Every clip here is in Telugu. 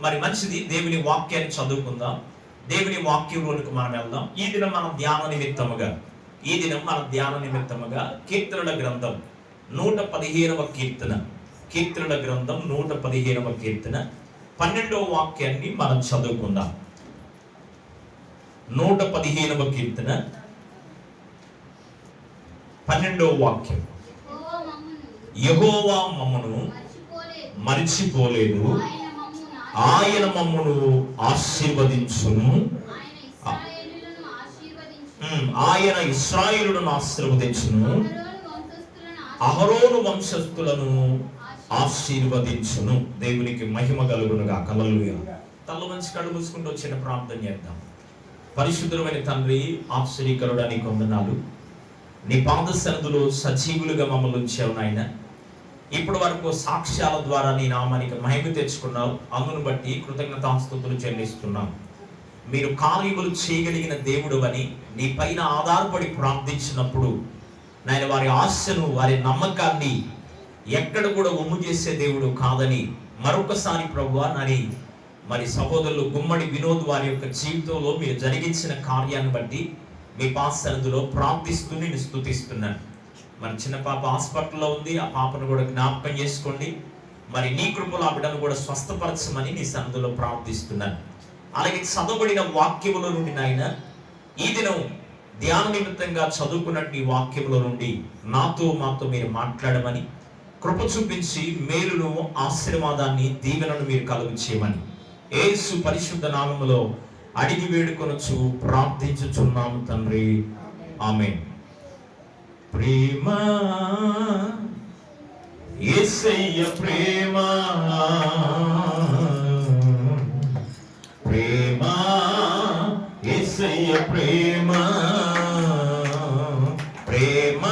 మరి మంచిది, దేవుని వాక్యాన్ని చదువుకుందాం. దేవుని వాక్యంలోనికి మనం వెళ్దాం. ఈ దినం మన ధ్యాన నిమిత్తముగా కీర్తనల గ్రంథం 115వ కీర్తన, కీర్తనల గ్రంథం 115వ కీర్తన 12వ వాక్యాన్ని మనం చదువుకుందాం. 115వ కీర్తన 12వ వాక్యం. యెహోవా మమ్మును మరిచిపోలేదు, ఆయన మమ్మును ఆశీర్వదించును. ఆయన ఇశ్రాయేలును ఆశీర్వదించును, అహరోను వంశస్థులను ఆశీర్వదించును. దేవునికి మహిమ కలుగునుగా. హల్లెలూయా. తల్ల మంచి కళ్ళు మూసుకుంటూ వచ్చిన ప్రార్థన చేద్దాం. పరిశుద్ధమైన తండ్రి, ఆశ్చర్యకరుడా నీకు వందనాలు. నీ పాద సన్నిధిలో సజీవులుగా మమ్మల్ని ఉంచావు నాయన. ఇప్పటి వరకు సాక్ష్యాల ద్వారా నీ నామానికి మహిమ తెచ్చుకున్నావు. అందును బట్టి కృతజ్ఞతాస్తుతులు చెల్లిస్తున్నాం. మీరు కార్యములు చేయగలిగిన దేవుడు అని నీ పైన ఆధారపడి ప్రార్థించినప్పుడు నాయన వారి ఆశను, వారి నమ్మకాన్ని ఎక్కడ కూడా ఒమ్ము చేసే దేవుడు కాదని మరొకసారి ప్రభువా మరి సహోదరులు గుమ్మడి వినోద్ వారి యొక్క జీవితంలో మీరు జరిగించిన కార్యాన్ని బట్టి మీ పాసన్నిధిలో ప్రార్థిస్తూ నేను స్తుతిస్తున్నాను. మరి చిన్న పాప హాస్పిటల్లో ఉంది, ఆ పాపను కూడా జ్ఞాపకం చేసుకోండి. మరి నీ కృపలో ఆ బిడ్డను కూడా స్వస్థపరచమని నీ సన్నిధిలో ప్రార్థిస్తున్నాను. అలాగే చదవబడిన వాక్యముల నుండి నాయన ఈ దినం ధ్యాన నిమిత్తంగా చదువుకున్నట్టు ఈ వాక్యముల నుండి మాతో మీరు మాట్లాడమని, కృప చూపించి మేలును, ఆశీర్వాదాన్ని, దీవెనను మీరు కలుగు చేయమని యేసు పరిశుద్ధ నామములో అడిగి వేడుకొనొచ్చు ప్రార్థించుచున్నాము తండ్రి, ఆమేన్. ప్రేమ యేసయ్య ప్రేమ, ప్రేమ యేసయ్య ప్రేమ, ప్రేమ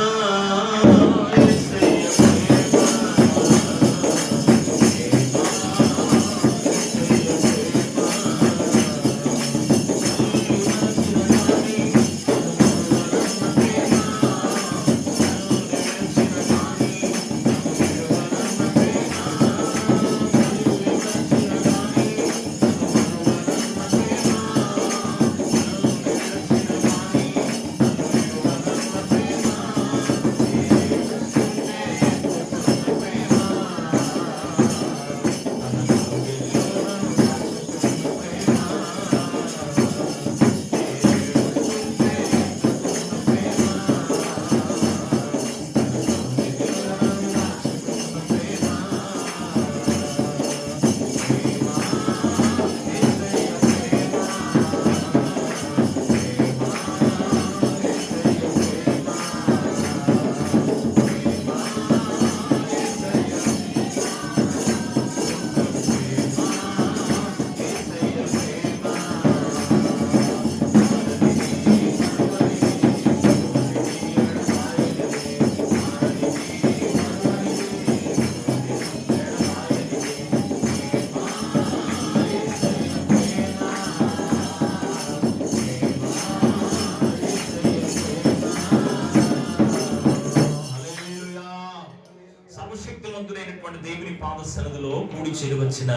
దేవుని పాద సన్నిధిలో కూడి చేరవచ్చిన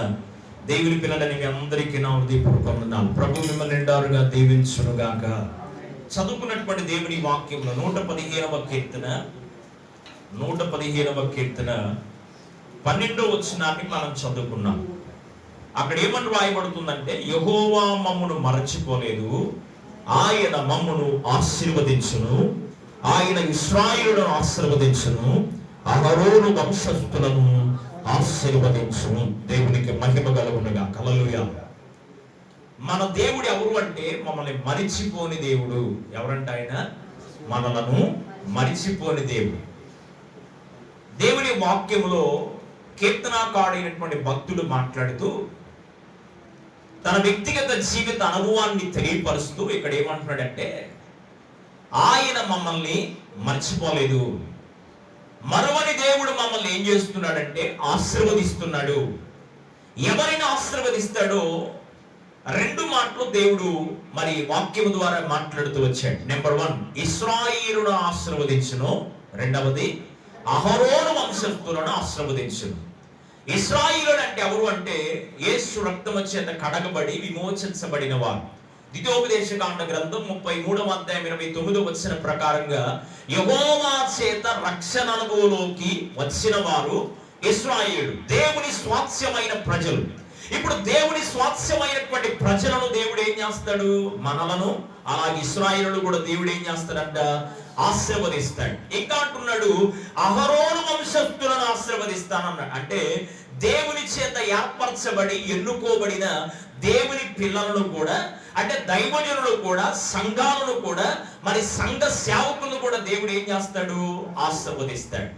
దేవుని పిల్లలని మీ అందరికీ నా హృదయపూర్వక వందనాలు. ప్రభు మిమ్మల్ని నిండారుగా దీవించునుగాక. చదువుకున్నటువంటి దేవుని వాక్యంలో 115వ కీర్తన 12వ వచనాన్ని మనం చదువుకున్నాం. అక్కడ ఏమని రాయబడుతుందంటే, యెహోవా మమ్మును మరచిపోలేదు, ఆయన మమ్మును ఆశీర్వదించును, ఆయన ఇశ్రాయేలును ఆశీర్వదించును, అహరోను వంశస్థులను ఆశీర్వదించును. దేవునికి మహిమ కలుగునుగా. హల్లెలూయా. మన దేవుడు ఎవరు అంటే మమ్మల్ని మరిచిపోని దేవుడు. ఎవరంటే ఆయన మనలను మరిచిపోని దేవుడు. దేవుని వాక్యములో కీర్తనాకారుడైనటువంటి భక్తుడు మాట్లాడుతూ తన వ్యక్తిగత జీవిత అనుభవాన్ని తెలియపరుస్తూ ఇక్కడ ఏమంటున్నాడంటే, ఆయన మమ్మల్ని మర్చిపోలేదు. మరొకని దేవుడు మమ్మల్ని ఏం చేస్తున్నాడంటే ఆశీర్వదిస్తున్నాడు. ఎవరిని ఆశీర్వదిస్తాడో రెండు మాటలు దేవుడు మరి వాక్యము ద్వారా మాట్లాడుతూ వచ్చాడు. నెంబర్ 1 ఇశ్రాయేలును ఆశీర్వదించును, రెండవది అహరోను వంశస్థులను ఆశీర్వదించును. ఇశ్రాయేలు అంటే ఎవరు అంటే యేసు రక్తము చేత కడగబడి విమోచించబడిన వారు. ద్వితీయోపదేశకాండ గ్రంథం 33వ అధ్యాయం 29వ వచనం ప్రకారంగా యెహోవా చేత రక్షణ అనుభవంలోకి వచ్చిన వారు ఇశ్రాయేలు, దేవుని స్వాస్థ్యమైన ప్రజలు. ఇప్పుడు దేవుని స్వాస్థ్యమైనటువంటి ప్రజలను దేవుడు ఏం చేస్తాడు? మనలను. అలాగే ఇశ్రాయేలు కూడా దేవుడు ఏం చేస్తాడంట? ఆశీర్వదిస్తాడు. ఇంకా అంటున్నాడు, అహరోను వంశస్థులను ఆశీర్వదిస్తానన్నాడు. అంటే దేవుని చేత ఏర్పరచబడి ఎన్నుకోబడిన దేవుని పిల్లలను కూడా, అంటే దైవజనులు కూడా, సంఘాలను కూడా, మరి సంఘ సేవకులను కూడా దేవుడు ఏం చేస్తాడు? ఆశీర్వదిస్తాడు.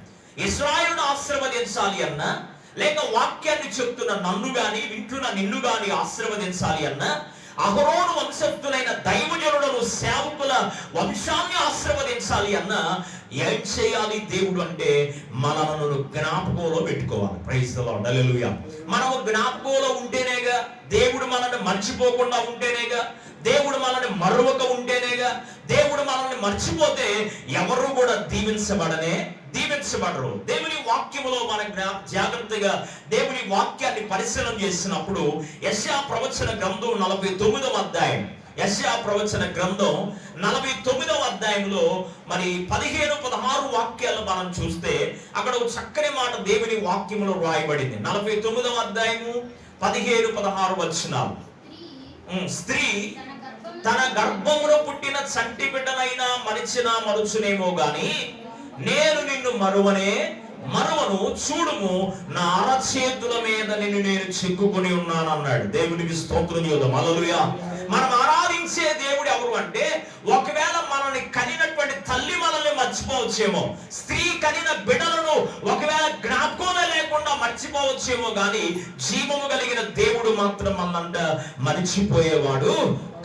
ఇశ్రాయేలును ఆశీర్వదించాలి అన్నా, లేక వాక్యాన్ని చెప్తున్న నన్ను గాని వింటున్న నిన్ను గాని ఆశీర్వదించాలి అన్నా, అహరోను వంశస్థులైన దైవజనులను సేవకుల వంశాన్ని ఆశీర్వదించాలి అన్నా ఏం చేయాలి దేవుడు అంటే మనలను జ్ఞాపకంలో పెట్టుకోవాలి. ప్రైజ్ ది లార్డ్, హల్లెలూయా. మనము జ్ఞాపకంలో ఉంటేనేగా, దేవుడు మనల్ని మర్చిపోకుండా ఉంటేనేగా, దేవుడు మనల్ని మరువక ఉంటేనేగా. దేవుడు మనల్ని మర్చిపోతే ఎవరు కూడా దీవించబడరు. దేవుని వాక్యములో మనం జాగ్రత్తగా దేవుని వాక్యాన్ని పరిశీలన చేసినప్పుడు యెషయా ప్రవచన గ్రంథం 49వ అధ్యాయం, యెషయా ప్రవచన గ్రంథం 49వ అధ్యాయంలో మరి 15-16 వాక్యాలు మనం చూస్తే అక్కడ ఒక చక్కని మాట దేవుని వాక్యములో రాయబడింది. 49వ అధ్యాయము 15-16 వచనాలు. స్త్రీ తన గర్భములో పుట్టిన చంటి బిడ్డనైనా మరచునేమో గాని నేను నిన్ను మరువను, చూడుము నా అరచేతుల మీద నేను చెక్కుకొని ఉన్నాను అన్నాడు. దేవునికి స్తోత్రం చేద్దాం, హల్లెలూయా. మనం ఆరాధించే దేవుడు ఎవరు అంటే, ఒకవేళ మనల్ని కనినటువంటి తల్లి మనల్ని మర్చిపోవచ్చేమో, స్త్రీ కనిన బిడ్డలను ఒకవేళ జ్ఞాపకంలో లేకుండా మర్చిపోవచ్చేమో, కానీ జీవము కలిగిన దేవుడు మాత్రం మనంట మర్చిపోయేవాడు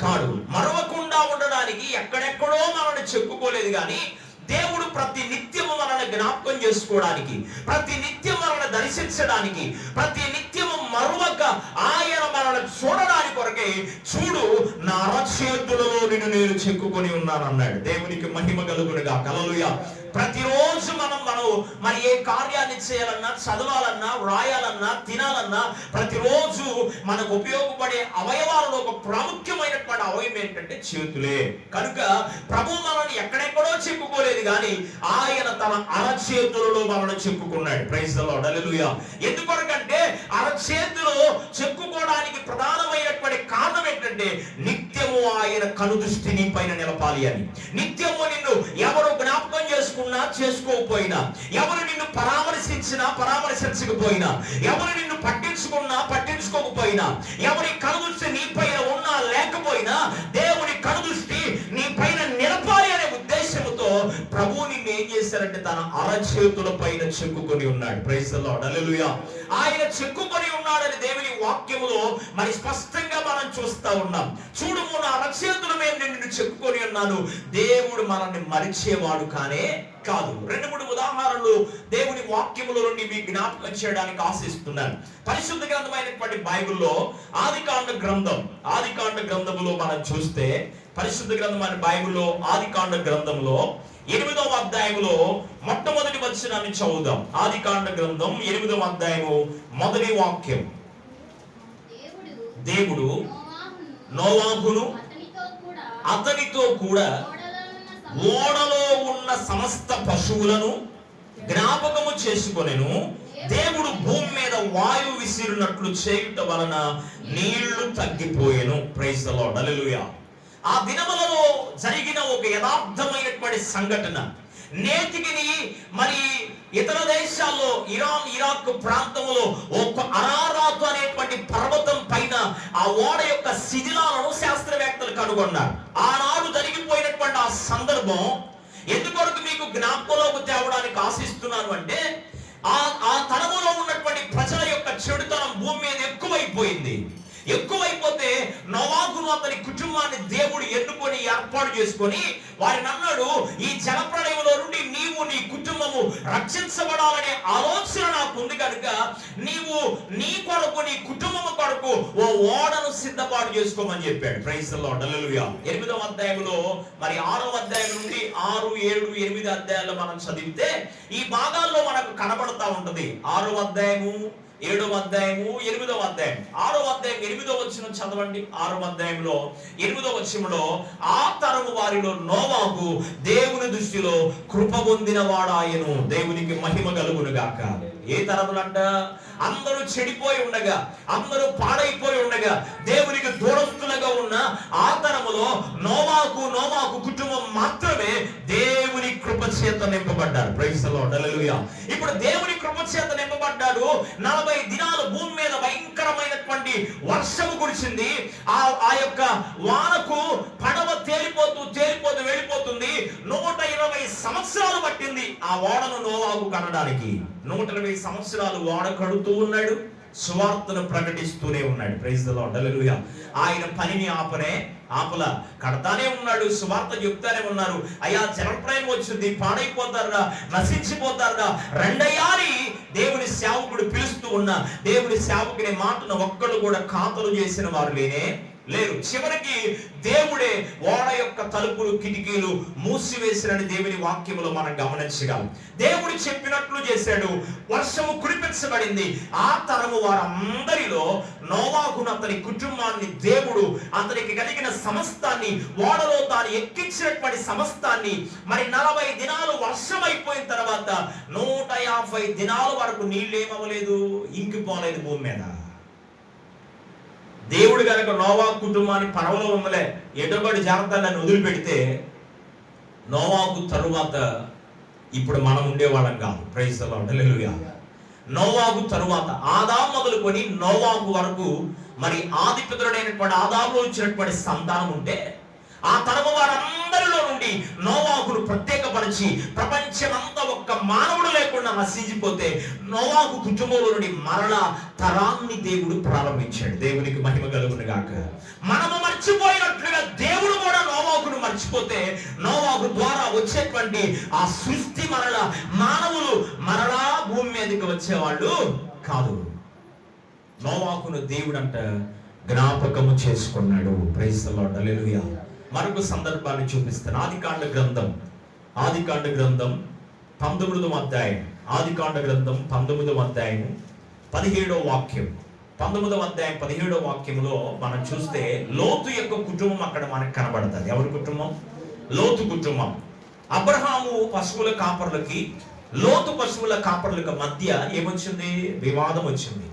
కాడు. మరవకుండా ఉండడానికి ఎక్కడెక్కడో మనల్ని చెప్పుకోలేదు, కానీ దేవుడు ప్రతి నిత్యము మనల్ని జ్ఞాపకం చేసుకోవడానికి, ప్రతి నిత్యం మనల్ని దర్శించడానికి, ప్రతి నిత్యము మరువక ఆయన మనల్ని చూడడానికి కొరకే, చూడు నా అరచేతులలో నేను చెక్కుకొని ఉన్నాను అన్నాడు. దేవునికి మహిమ కలుగునుగా, హల్లెలూయా. ప్రతిరోజు మనం మరి ఏ కార్యాన్ని చేయాలన్నా, చదవాలన్నా, వ్రాయాలన్నా, తినాలన్నా, ప్రతిరోజు మనకు ఉపయోగపడే అవయవాలలో ఒక ప్రాముఖ్యమైనటువంటి అవయవం ఏంటంటే చేతులే. కనుక ప్రభు మనల్ని ఎక్కడెక్కడో చెప్పుకోలేదు, కానీ ఆయన తన అరచేతులలో మనల్ని చెప్పుకున్నాడు. ప్రైజ్ ది లార్డ్, హల్లెలూయా. ఎందుకొరకంటే అరచేతులో చెప్పుకోవడానికి ప్రధానమైనటువంటి కారణం ఏంటంటే నిత్యము ఆయన కనుదృష్టి నీ పైన నిలపాలి అని. నిత్యము నిన్ను ఎవరు జ్ఞాపకం చేసుకోకపోయినా, ఎవరు నిన్ను పరామర్శించకపోయినా, ఎవరు నిన్ను పట్టించుకోకపోయినా, ఎవరి కనుదృష్టి నీ పైన ఉన్నా లేకపోయినా దేవుని కనుదృష్టి నీ పైన నిలపాలి అనే ఉద్దేశంతో ప్రభువు నిన్ను ఏం చేశారంటే తన అరచేతుల పైన చెక్కుకొని ఉన్నాడు. ప్రైజ్ ది లార్డ్, హల్లెలూయా. ఆయన చెక్కుకొని ఉన్నాడని దేవుని వాక్యములో మరి స్పష్టంగా మనం చూస్తా ఉన్నాం. చూడుము నా అరచేతుల మీద నిన్ను చెక్కుకొని ఉన్నాను. దేవుడు మనల్ని మరిచేవాడు కానే కాదు. 2-3 ఉదాహరణలు దేవుని వాక్యములో నుండి మీకు జ్ఞాపకం చేయడానికి ఆశిస్తున్నాను. పరిశుద్ధ గ్రంథమైనటువంటి బైబిల్లో ఆదికాండ గ్రంథములో మనం చూస్తే, పరిశుద్ధ గ్రంథమైన బైబిల్లో ఆదికాండ గ్రంథంలో 8వ అధ్యాయంలో మొట్టమొదటి వచనాన్ని చదువుదాం. ఆదికాండ గ్రంథం 8వ అధ్యాయము మొదటి వాక్యం. దేవుడు నోవాహును అతనితో కూడా ఓడలో ఉన్న సమస్త పశువులను జ్ఞాపకము చేసుకొనెను. దేవుడు భూమి మీద వాయువు విసిరినట్లు చేయుట వలన నీళ్లు తగ్గిపోయెను. ప్రైజ్ ది లార్డ్, హల్లెలూయా. ఆ దినములలో జరిగిన ఒక యథార్థమైనటువంటి సంఘటన నేటికి మరి ఇతర దేశాల్లో ఇరాన్, ఇరాక్ ప్రాంతంలో ఒక అరారాతు అనేటువంటి పర్వతం పైన ఆ ఓడ యొక్క శిథిలాలను శాస్త్రవేత్తలు కనుగొన్నారు. ఆనాడు జరిగిపోయినటువంటి ఆ సందర్భం ఎందుకొరకు మీకు జ్ఞాపకంలోకి తేవడానికి ఆశిస్తున్నాను అంటే, ఆ తరములో ఉన్నటువంటి ప్రజల యొక్క చెడుతనం భూమి మీద ఎక్కువైపోతే నోవాహును అతని కుటుంబాన్ని దేవుడు ఎన్నుకొని ఏర్పాటు చేసుకొని వారిని అన్నాడు, ఈ జలప్రళయంలో నుండి నీవు నీ కుటుంబము రక్షించబడాలనే ఆలోచన నాకు ఉంది కనుక నీవు నీ కొరకు, నీ కుటుంబము కొరకు ఓ ఓడను సిద్ధపాటు చేసుకోమని చెప్పాడు. ప్రైజ్ ది లార్డ్, హల్లెలూయా. 8వ అధ్యాయంలో మరి 6వ అధ్యాయం నుండి 6, 7, 8 అధ్యాయాల్లో మనం చదివితే ఈ భాగాల్లో మనకు కనబడతా ఉంటది. 6వ అధ్యాయము 7వ అధ్యాయము 8వ అధ్యాయం 6వ అధ్యాయం 8వ వచనం చదవండి. 6వ అధ్యాయంలో 8వ వచనంలో ఆ తరము వారిలో నోవాహు దేవుని దృష్టిలో కృప పొందిన వాడాయను. దేవునికి మహిమ కలుగును గాక. ఏ తరములంట? అందరూ చెడిపోయి ఉండగా, అందరూ పాడైపోయి ఉండగా, దేవునికి దూరస్తులుగా ఉన్న ఆ తరములో నోవాహు కుటుంబం మాత్రమే దేవుని కృప చేత నింపబడ్డారు. ప్రైజ్ ది లార్డ్, హల్లెలూయా. ఇప్పుడు దేవుని కృప చేత నింపబడ్డాడు. 40 దినాలు భూమి మీద భయంకరమైనటువంటి వర్షము కురిసింది. ఆ యొక్క వానకు పడవ తేలిపోతూ వెళ్ళిపోతుంది. 120 సంవత్సరాలు పట్టింది ఆ ఓడను నోవాహు కనడానికి. 120 సంవత్సరాలు ఓడ కడుతూ ఉన్నాడు, సువార్తను ప్రకటిస్తూనే ఉన్నాడు. ప్రైజ్ ది లార్డ్, హల్లెలూయా. ఆయన పనిని ఆపల కడతానే ఉన్నాడు, సువార్త చెప్తానే ఉన్నారు. అయ్యా జలప్రయం వచ్చింది, పాడైపోతారా, నశించిపోతారా, రెండయ్యాని దేవుని సేవకుడు పిలుస్తూ ఉన్న దేవుని సేవకుని మాటను ఒక్కడు కూడా ఖాతరు చేసిన వారు లేరు. చివరికి దేవుడే ఓడ యొక్క తలుపులు కిటికీలు మూసివేసినని దేవుని వాక్యములో మనం గమనించగలం. దేవుడు చెప్పినట్లు చేశాడు. వర్షము కురిపించబడింది. ఆ తరము వారందరిలో నోవాహును, అతని కుటుంబాన్ని, దేవుడు అతనికి కలిగిన సమస్తాన్ని, ఓడలో తాను ఎక్కించినటువంటి సమస్తాన్ని, మరి 40 దినాలు వర్షం అయిపోయిన తర్వాత 150 దినాల వరకు నీళ్ళేమవ్వలేదు, ఇంకిపోలేదు భూమి మీద. దేవుడు కనుక నోవాహు కుటుంబాన్ని పడవలో ఉండలే, ఎటుబడి జాగ్రత్తలను వదిలిపెడితే నోవాహు తరువాత ఇప్పుడు మనం ఉండేవాళ్ళం కాదు. ప్రైజ్ ది లార్డ్, హల్లెలూయా. నోవాహు తరువాత ఆదాము మొదలుకొని నోవాహు వరకు మరి ఆదిపితరుడైనటువంటి ఆదాములో వచ్చినటువంటి సంతానం ఉంటే, ఆ తరము వారందరిలో నుండి నోవాహును ప్రత్యేకపరిచి ప్రపంచమంతా ఒక్క మానవుడు లేకుండా నశించిపోతే నోవాహు కుటుంబంలో నుండి మరలా తరాన్ని దేవుడు ప్రారంభించాడు. దేవునికి మహిమ కలుగును గాక. మనము మర్చిపోయినట్లుగా దేవుడు కూడా నోవాహును మర్చిపోతే నోవాహు ద్వారా వచ్చేటువంటి ఆ సృష్టి మరలా మానవులు మరలా భూమి మీదకి వచ్చేవాళ్ళు కాదు. నోవాహును దేవుడంట జ్ఞాపకము చేసుకున్నాడు. ప్రైజ్ ది లార్డ్, హల్లెలూయా. మరొక సందర్భాన్ని చూపిస్తాను. ఆదికాండ గ్రంథం 19వ అధ్యాయం, ఆదికాండ గ్రంథం 19వ అధ్యాయం 17వ వాక్యం. 19వ అధ్యాయం 17వ వాక్యంలో మనం చూస్తే లోతు యొక్క కుటుంబం అక్కడ మనకు కనబడుతుంది. ఎవరి కుటుంబం? లోతు కుటుంబం. అబ్రహాము పశువుల కాపర్లకి, లోతు పశువుల కాపర్లకు మధ్య ఏమొచ్చింది? వివాదం వచ్చింది.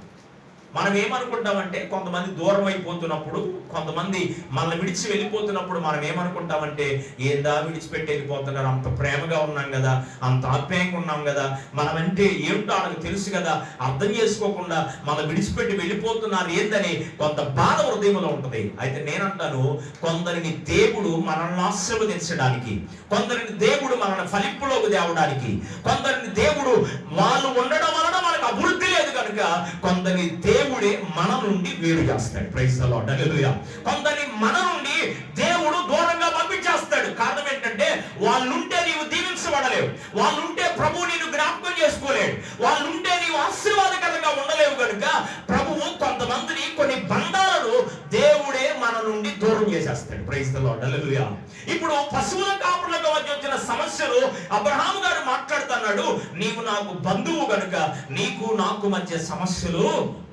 మనం ఏమనుకుంటామంటే, కొంతమంది దూరం అయిపోతున్నప్పుడు, కొంతమంది మనల్ని విడిచి వెళ్ళిపోతున్నప్పుడు మనం ఏమనుకుంటామంటే, ఏందా విడిచిపెట్టి వెళ్ళిపోతున్నారు, అంత ప్రేమగా ఉన్నాం కదా, అంత ఆప్యాయంగా ఉన్నాం కదా, మనమంటే ఏమిటో వాళ్ళకి తెలుసు కదా, అర్థం చేసుకోకుండా మన విడిచిపెట్టి వెళ్ళిపోతున్నారు ఏందని కొంత బాధ హృదయంలో ఉంటుంది. అయితే నేనంటాను, కొందరిని దేవుడు మనల్ని ఆశీర్వదించడానికి, కొందరిని దేవుడు మనల్ని ఫలింపులోకి తేవడానికి, కొందరిని దేవుడు వాళ్ళు ఉండడం వలన మనకు అభివృద్ధి లేదు కనుక కొందరిని దేవుడే మన నుండి వేరు చేస్తాడు. ప్రైజ్ ది లార్డ్, హల్లెలూయా. కొందరిని మన నుండి దేవుడు దూరంగా పంపించేస్తాడు. కారణం ఏంటంటే, వాళ్ళుంటే నీవు దీవించబడలేవు, వాళ్ళుంటే ప్రభువు నిన్ను జ్ఞాపకం చేసుకోలేడు, వాళ్ళుంటే నీవు ఆశీర్వాదకరంగా ఉండలేవు కనుక ప్రభువు కొంతమందిని, కొన్ని బంధాలను దేవుడే మన నుండి దూరం చేసేస్తాడు. ప్రైజ్ ది లార్డ్, హల్లెలూయా. ఇప్పుడు పశువుల కాపులకు మధ్య వచ్చిన సమస్యలు అబ్రహాము గారు మాట్లాడుతున్నాడు, నీవు నాకు బంధువు కనుక నీకు నాకు మధ్య సమస్యలు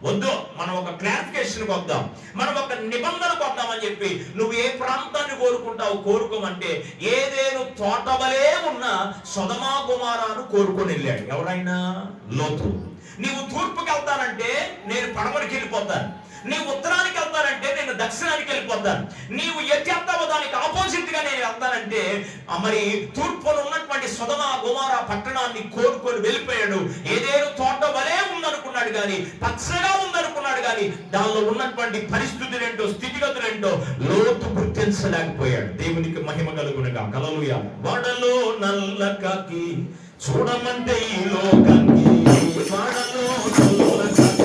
వద్దు, మనం ఒక క్లారిఫికేషన్ వద్దాం, మనం ఒక నిబంధనకు వద్దామని చెప్పి, నువ్వు ఏ ప్రాంతాన్ని కోరుకుంటావు కోరుకోమంటే ఏదేను తోటవలే ఉన్న సొదొమ గొమొర్రాను కోరుకొని వెళ్ళాడు. ఎవరైనా? లోతు. నీవు తూర్పుకి వెళ్తానంటే నేను పడమరికి వెళ్ళిపోతాను, నీవు ఉత్తరానికి వెళ్తానంటే నేను దక్షిణానికి వెళ్ళిపోతాను, నీవు ఎట్టి వెళ్తావో దానికి ఆపోజిట్ గా నేను వెళ్తానంటే మరి తూర్పులో ఉన్నటువంటి సొదొమ గొమొర్రా పట్టణాన్ని కోరుకొని వెళ్ళిపోయాడు. ఏదేను తోట వలే ఉందనుకున్నాడు కానీ, పచ్చగా ఉందనుకున్నాడు కానీ, దానిలో ఉన్నటువంటి పరిస్థితులేంటో, స్థితిగతులేంటో లోతు గుర్తించలేకపోయాడు. దేవునికి మహిమ కలుగునుగా. హల్లెలూయా. వడలో నల్ల కాకి చూడమంటే ఈ లోకానికి, వడలో నల్ల కాకి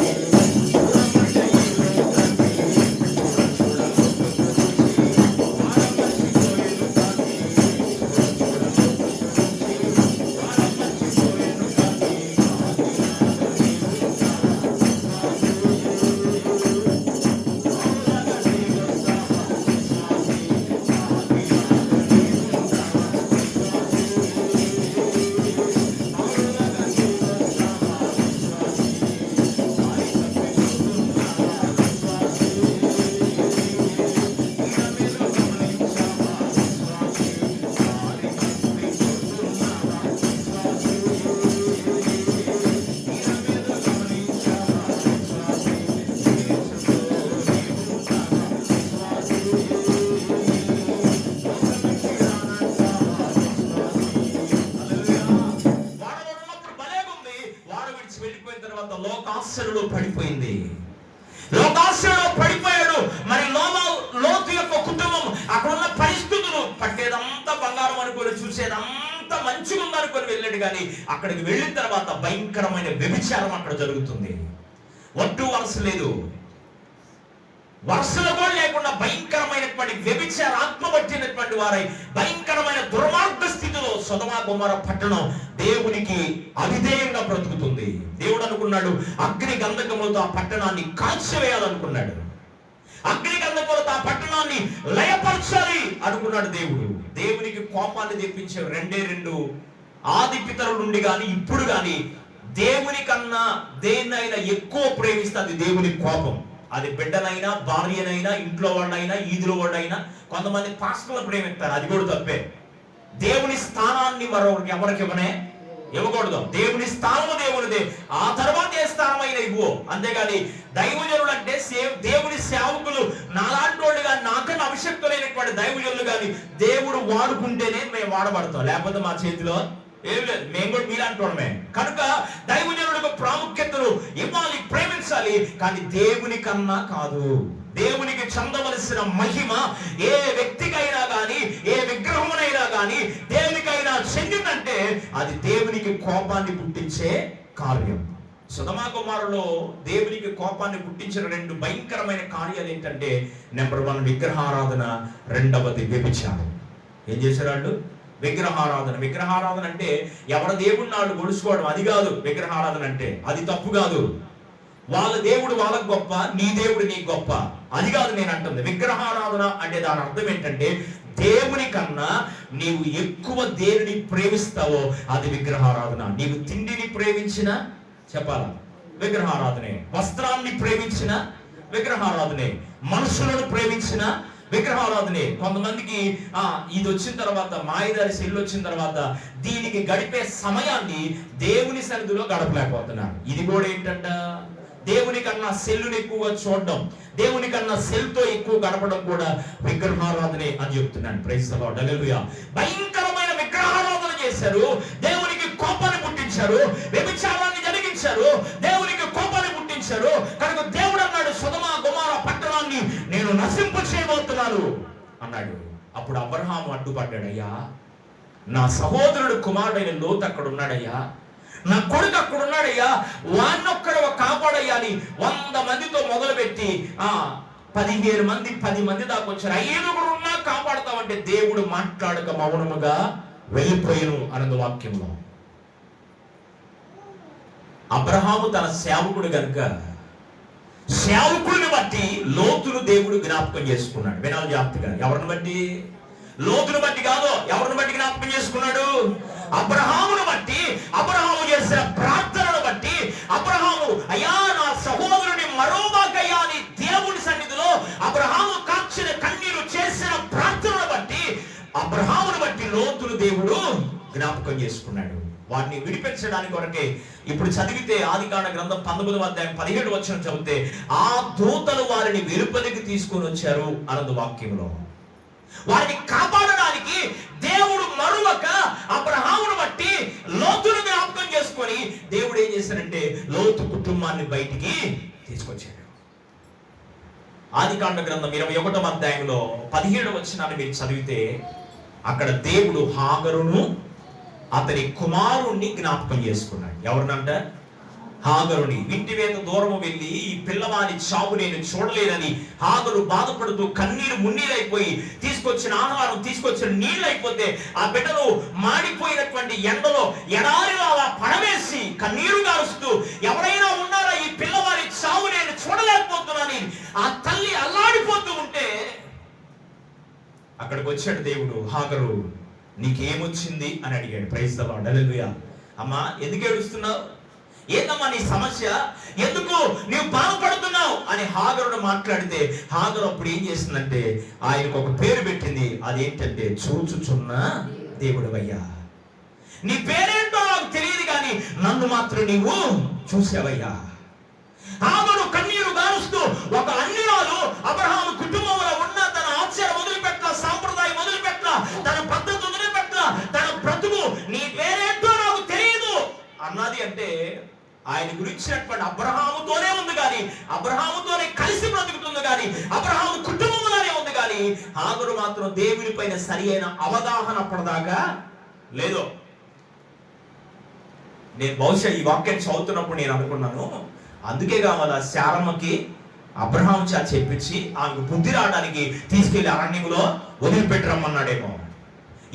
వెళ్ళాడు, కానీ అక్కడికి వెళ్ళిన తర్వాత భయంకరమైన వ్యభిచారం అక్కడ జరుగుతుంది. ఒట్టు వరుస లేదు, వరుసలు కూడా లేకుండా భయంకరమైనటువంటి వ్యభిచార ఆత్మ పట్టినటువంటి వారై భయంకరమైన దుర్మార్గ స్థితిలో సొదొమ గొమొర్రా పట్టణం దేవునికి అవిధేయంగా బ్రతుకుతుంది. దేవుడు అనుకున్నాడు అగ్ని గంధకములతో ఆ పట్టణాన్ని కాల్చివేయాలనుకున్నాడు, అగ్ని గంధకములతో ఆ పట్టణాన్ని లయపరచాలి అనుకున్నాడు దేవుడు. దేవునికి కోపాన్ని తెప్పించే రెండు ఆది పితరుల నుండి కానీ ఇప్పుడు కానీ దేవుని కన్నా దేన్నైనా ఎక్కువ ప్రేమిస్తే అది దేవుని కోపం. అది బిడ్డనైనా, భార్యనైనా, ఇంట్లో వాడినైనా, ఈదులో వాడినైనా. కొంతమంది పాస్టర్లు ప్రేమిస్తారు, అది కూడా తప్పే. దేవుని స్థానాన్ని మరొకరికి ఎవరికి ఇవ్వకూడదు. దేవుని స్థానము దేవునిదే, ఆ తర్వాత ఏ స్థానమైన ఇవ్వు. అంతేగాని దైవజనులు అంటే దేవుని సేవకులు నాలాంటి వాళ్ళు కానీ, నాకన్నా అభిషక్తులైనటువంటి దైవజనులు కానీ దేవుడు వాడుకుంటేనే మేము వాడబడతాం, లేకపోతే మా చేతిలో ఏం లేదు. మేము కూడా మీలాంటి వాళ్ళమే. కనుక దైవజనులకు ప్రాముఖ్యతను ఇవ్వాలి, ప్రేమించాలి, కానీ దేవుని కన్నా కాదు. దేవునికి చెందవలసిన మహిమ ఏ వ్యక్తికైనా కానీ, ఏ విగ్రహమునైనా కానీ దేవునికైనా చెందిందంటే అది దేవునికి కోపాన్ని పుట్టించే కార్యం. సొదొమ గొమొర్రాలో దేవునికి కోపాన్ని పుట్టించిన రెండు భయంకరమైన కార్యాలు ఏంటంటే, నెంబర్ 1 విగ్రహారాధన, రెండవది వ్యభిచారం. ఏం చేశారు వాళ్ళు? విగ్రహారాధన. విగ్రహారాధన అంటే ఎవరి దేవుడిని వాళ్ళు గొలుసుకోవడం, అది కాదు విగ్రహారాధన అంటే. అది తప్పు కాదు. వాళ్ళ దేవుడు వాళ్ళకు గొప్ప, నీ దేవుడు నీకు గొప్ప, అది కాదు నేను అంటుంది. విగ్రహారాధన అంటే దాని అర్థం ఏంటంటే, దేవుని కన్నా నీవు ఎక్కువ దేనిని ప్రేమిస్తావో అది విగ్రహారాధన. నీవు తిండిని ప్రేమించిన చెప్పాలా విగ్రహారాధనే, వస్త్రాన్ని ప్రేమించిన విగ్రహారాధనే, మనుషులను ప్రేమించిన విగ్రహారాధనే. కొంతమందికి ఇది వచ్చిన తర్వాత, మాయదారి సెల్లు వచ్చిన తర్వాత దీనికి గడిపే సమయాన్ని దేవుని సన్నిధిలో గడపలేకపోతున్నారు. ఇది కూడా ఏంటంట, దేవుని కన్నా సెల్లుని ఎక్కువగా చూడడం, దేవుని కన్నా సెల్తో ఎక్కువ గడపడం కూడా విగ్రహారాధనే అని చెప్తున్నాను. ప్రైజ్ ది లార్డ్, హల్లెలూయా. భయంకరమైన విగ్రహారాధన చేశారు, దేవునికి కోపాన్ని పుట్టించారు, వ్యభిచారాన్ని జరిగించారు, దేవునికి కోపాన్ని పుట్టించారు. కనుక దేవుడు అన్నాడు, సొదొమ గొమొర్రా పట్టణాన్ని నేను నశింపు చేయబోతున్నాను అన్నాడు. అప్పుడు అబ్రహాము అడ్డుపడ్డాడయ్యా, నా సహోదరుడు కుమారుడైన లోతు అక్కడ ఉన్నాడయ్యా, నా కొడుకు అక్కడ ఉన్నాడయ్యా, వాన్నొక్కడ కాపాడయ్యా అని 100 మందితో మొదలుపెట్టి 15 మంది 10 మంది దాకా వచ్చారు. 5 ఉన్నా కాపాడతామంటే దేవుడు మాట్లాడక మౌనముగా వెళ్ళిపోయాను అన్నది వాక్యంలో. అబ్రహాము తన సేవకుడు గనుక సేవకుడిని బట్టి లోతును దేవుడు జ్ఞాపకం చేసుకున్నాడు. వినాలి జాగ్రత్తగా. ఎవరిని బట్టి? లోతును బట్టి కాదు. ఎవరిని బట్టి జ్ఞాపకం చేసుకున్నాడు? అబ్రహామును బట్టి. అబ్రహాము చేసిన ప్రార్థనను బట్టి అబ్రహాము, అయ్యా నా సహోదరుని మరోమాకయ్యా అని దేవుని సన్నిధిలో అబ్రహాము కాచిన కన్నీరు చేసిన ప్రార్థనను బట్టి అబ్రహామును బట్టి లోతును దేవుడు జ్ఞాపకం చేసుకున్నాడు. వారిని విడిపించడానికి కొరకే ఇప్పుడు చదివితే ఆదికాండ గ్రంథం 19వ అధ్యాయం 17వ వచనం చదివితే, ఆ దూతలు వారిని వెలుపలికి తీసుకొని వచ్చారు అన్నది వాక్యంలో. వారిని కాపాడడానికి దేవుడు మరువక అబ్రహామును బట్టి లోతును జ్ఞాపకం చేసుకొని దేవుడు ఏం చేశాడంటే లోతు కుటుంబాన్ని బయటికి తీసుకొచ్చాడు. ఆదికాండ గ్రంథం 21వ అధ్యాయంలో 17వ వచనాన్ని మీరు చదివితే అక్కడ దేవుడు హాగరును అతని కుమారుణ్ణి జ్ఞాపకం చేసుకున్నాడు. ఎవరినంట? హాగరుని. ఇంటి మీద దూరము వెళ్ళి ఈ పిల్లవాని చావు నేను చూడలేనని హాగరు బాధపడుతూ కన్నీరు మున్నీరైపోయి తీసుకొచ్చిన ఆహారం, తీసుకొచ్చిన నీళ్ళు అయిపోతే ఆ బిడ్డను మాడిపోయినటువంటి ఎండలో ఎడారిలో అలా పడవేసి కన్నీరు గారుస్తూ, ఎవరైనా ఉన్నారా, ఈ పిల్లవాని చావు నేను చూడలేకపోతున్నానని ఆ తల్లి అల్లాడిపోతూ ఉంటే అక్కడికి వచ్చాడు దేవుడు. హాగరు, నీకేమొచ్చింది అని అడిగాడు. ప్రైజ్ ది లార్డ్, హల్లెలూయా. అమ్మా, ఎందుకు ఏడుస్తున్నావు? ఏందమ్మా నీ సమస్య? ఎందుకు నీవు బాధపడుతున్నావు అని హాగరును మాట్లాడితే హాగరు అప్పుడు ఏం చేసిందంటే ఆయనకు ఒక పేరు పెట్టింది. అదేంటంటే చూచుచున్న దేవుడవయ్యా. నీ పేరేంటో నాకు తెలియదు కానీ నన్ను మాత్రం నీవు చూసావయ్యా. హాగరు కన్నీరు గారుస్తూ ఒక అన్యురాలు అబ్రహాము కుటుంబంలో ఉన్న తన ఆచారం వదిలిపెట్ట, సాంప్రదాయం వదిలిపెట్ట, తన పద్ధతి వదిలిపెట్ట, తన బ్రతుకు నీ పేరేంటో నాకు తెలియదు అన్నది. అంటే ఆయన గురించినటువంటి అబ్రహాముతోనే ఉంది కానీ, అబ్రహాముతోనే కలిసి బ్రతుకుతుంది కానీ, అబ్రహాము కుటుంబంలోనే ఉంది కానీ హాగరు మాత్రం దేవుని పైన సరి అయిన అవగాహన అప్పటిదాకా లేదు. నేను బహుశా ఈ వాక్యాన్ని చదువుతున్నప్పుడు నేను అనుకున్నాను, అందుకే కావాలా శారమ్మకి అబ్రహాం చా చెప్పించి ఆమెకు బుద్ధి రావడానికి తీసుకెళ్లి అరణ్యంలో వదిలిపెట్టరమ్మన్నాడేమో.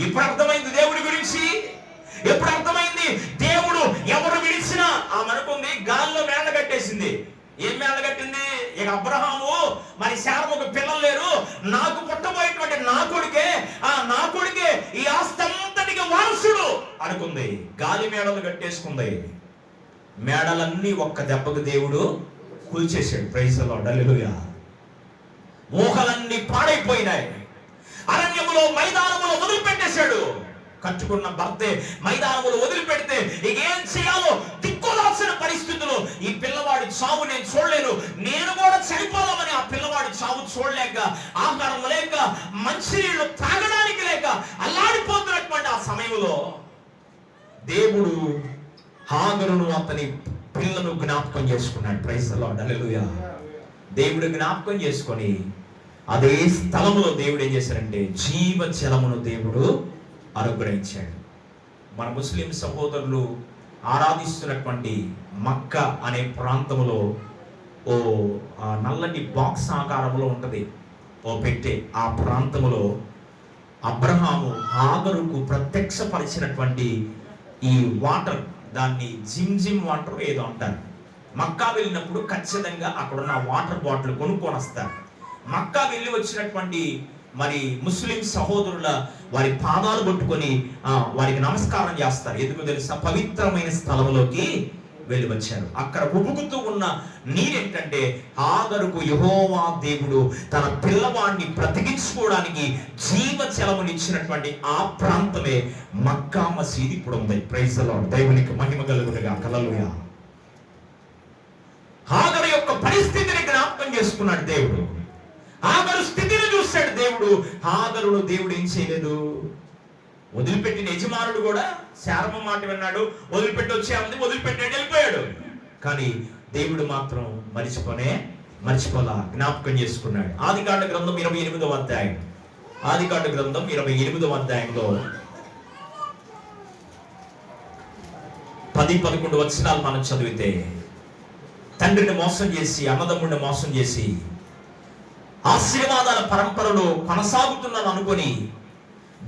ఇప్పుడు అర్థమైంది దేవుడి గురించి. ఎప్పుడు అర్థమైంది? దేవుడు ఎవరు విడిచినా ఆమె అనుకుంది గాల్లో మేళ్ళ కట్టేసింది. ఏం మేళ్ళ కట్టింది? ఇక అబ్రహాము మరి శారమ్మకు పిల్లలు లేరు, నాకు పుట్టబోయేటువంటి నా కొడుకే ఈ ఆస్తి అంతటికి వారసుడు అనుకుంది. గాలి మేడలు కట్టేసుకుంది. మేడలన్నీ ఒక్క దెబ్బకు దేవుడు కూల్చేశాడు. ప్రైజ్ ది లార్డ్, హల్లెలూయా. మోహలన్నీ పాడైపోయినాయి. అరణ్యములో మైదానములో వదిలిపెట్టేశాడు. కట్టుకున్న భర్తే మైదానములు వదిలిపెడితే ఇక ఏం చేయాలో దిక్కులాల్సిన పరిస్థితులు. ఈ పిల్లవాడి చావు నేను చూడలేను, నేను కూడా చనిపోదామని ఆ పిల్లవాడి చావు చూడలేక, ఆహారం లేక, మంచినీళ్ళు తాగడానికి లేక అల్లాడిపోతున్నటువంటి ఆ సమయంలో దేవుడు హాగరును అతని పిల్లను జ్ఞాపకం చేసుకున్నాడు. ప్రైజ్ ది లార్డ్, హల్లెలూయా. దేవుడు జ్ఞాపకం చేసుకొని అదే స్థలంలో దేవుడు ఏం చేశారంటే జీవ జలమును దేవుడు అనుగ్రహించాడు. మన ముస్లిం సహోదరులు ఆరాధిస్తున్నటువంటి మక్కా అనే ప్రాంతంలో నల్లటి బాక్స్ ఆకారంలో ఉంటుంది ఓ పెట్టె. ఆ ప్రాంతంలో అబ్రహాము హాగరుకు ప్రత్యక్షపరిచినటువంటి ఈ వాటర్, దాన్ని జిమ్ వాటర్ ఏదో అంటారు. మక్కా వెళ్ళినప్పుడు ఖచ్చితంగా అక్కడున్న వాటర్ బాటిల్ కొనుక్కొని వస్తారు. మక్కా వెళ్ళి వచ్చినటువంటి మరి ముస్లిం సహోదరుల వారి పాదాలు పట్టుకొని వారికి నమస్కారం చేస్తారు. ఎందుకు తెలుసా? పవిత్రమైన స్థలంలోకి వెళ్ళి వచ్చారు. అక్కడ ఉబుకుతూ ఉన్న నీరేంటంటే హాగరుకు యెహోవా దేవుడు తన పిల్లవాడిని బ్రతికించుకోవడానికి జీవ జలమునిచ్చినటువంటి ఆ ప్రాంతమే మక్కా మసీదు ఇప్పుడు ఉంది. ప్రైజ్ ది లార్డ్, దేవునికి మహిమ కలుగునుగాక, హల్లెలూయా. హాగరు యొక్క పరిస్థితిని జ్ఞాపకం చేసుకున్నాడు దేవుడు. హాగరు స్థితిని చూశాడు దేవుడు. హాగరును దేవుడు ఏం చేయలేదు, వదిలిపెట్టిన యజమానుడు కూడా శారమ్మ మాట విన్నాడు, వదిలిపెట్టి వచ్చేది వదిలిపెట్టాడు, వెళ్ళిపోయాడు. కానీ దేవుడు మాత్రం మర్చిపోలా, జ్ఞాపకం చేసుకున్నాడు. ఆదికాండ గ్రంథం 28వ అధ్యాయం, ఆదికాండ గ్రంథం 28వ అధ్యాయంలో 10-11 వచనాలు మనం చదివితే, తండ్రిని మోసం చేసి అన్నదమ్ముడిని మోసం చేసి ఆశీర్వాదాల పరంపరలో కొనసాగుతున్నాను అనుకొని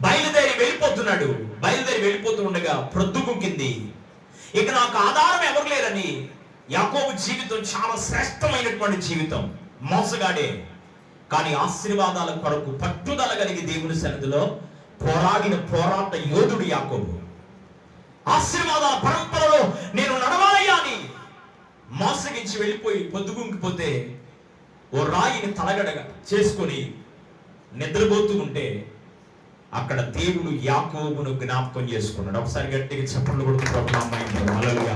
బయలుదేరి వెళ్ళిపోతూ ఉండగా ప్రొద్దుగుంకింది. ఇక నాకు ఆధారం ఎవరు లేరని యాకోబు జీవితం చాలా శ్రేష్టమైనటువంటి జీవితం. మోసగాడే, కానీ ఆశీర్వాదాల కొరకు పట్టుదల కలిగి దేవుని సన్నిధిలో పోరాడిన పోరాట యోధుడు యాకోబు. ఆశీర్వాదాల పరంపరలో నేను నడవాలయ్యా అని మోసగించి వెళ్ళిపోయి పొద్దుగుంకిపోతే ఓ రాయిని తలగడగా చేసుకొని నిద్రపోతూ ఉంటే అక్కడ దేవుడు యాకోబును జ్ఞాపకం చేసుకున్నాడు. ఒకసారి గట్టిగా చప్పట్లు కొడుతూ హల్లెలూయా.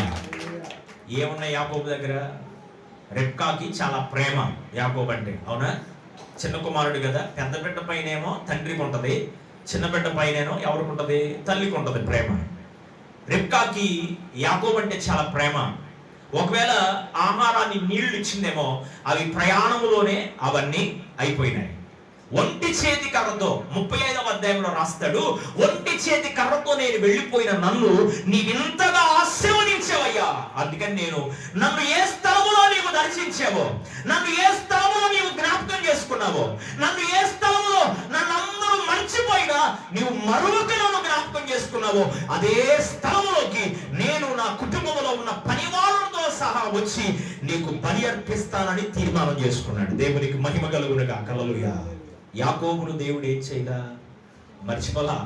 ఏమున్నాయి యాకోబు దగ్గర? రెబ్కాకి చాలా ప్రేమ యాకోబు అంటే, అవునా? చిన్న కుమారుడు కదా. పెద్ద బిడ్డ పైనేమో తండ్రికి ఉంటది, చిన్న బిడ్డ పైనేమో ఎవరికి ఉంటది? తల్లికి ఉంటది ప్రేమ. రెబ్కాకి యాకోబు అంటే చాలా ప్రేమ. ఒకవేళ ఆహారాన్ని నీళ్లు ఇచ్చిందేమో అవి ప్రయాణములోనే అవన్నీ అయిపోయినాయి. ఒంటి చేతి కర్రతో 35వ అధ్యాయంలో రాస్తాడు, ఒంటి చేతి కర్రతో నేను వెళ్ళిపోయిన నన్ను నీవింతగా ఆశీర్వదించావయ్యా. అందుకని నన్ను ఏ స్థలములో నీవు దర్శించావో, నన్ను ఏ స్థలములో నీవు జ్ఞాపకం చేసుకున్నావో, నన్ను ఏ స్థలములో నన్ను అందరూ మర్చిపోయినా నీవు మరొక నన్ను జ్ఞాపకం చేసుకున్నావో అదే స్థలములోకి నేను నా కుటుంబంలో ఉన్న పనివాళ్ళతో సహా వచ్చి నీకు బలి అర్పిస్తానని తీర్మానం చేసుకున్నాడు. దేవునికి మహిమ కలుగునుగాక, హల్లెలూయా. యాకోబును దేవుడు ఏం చేయగా మర్చిపోలా.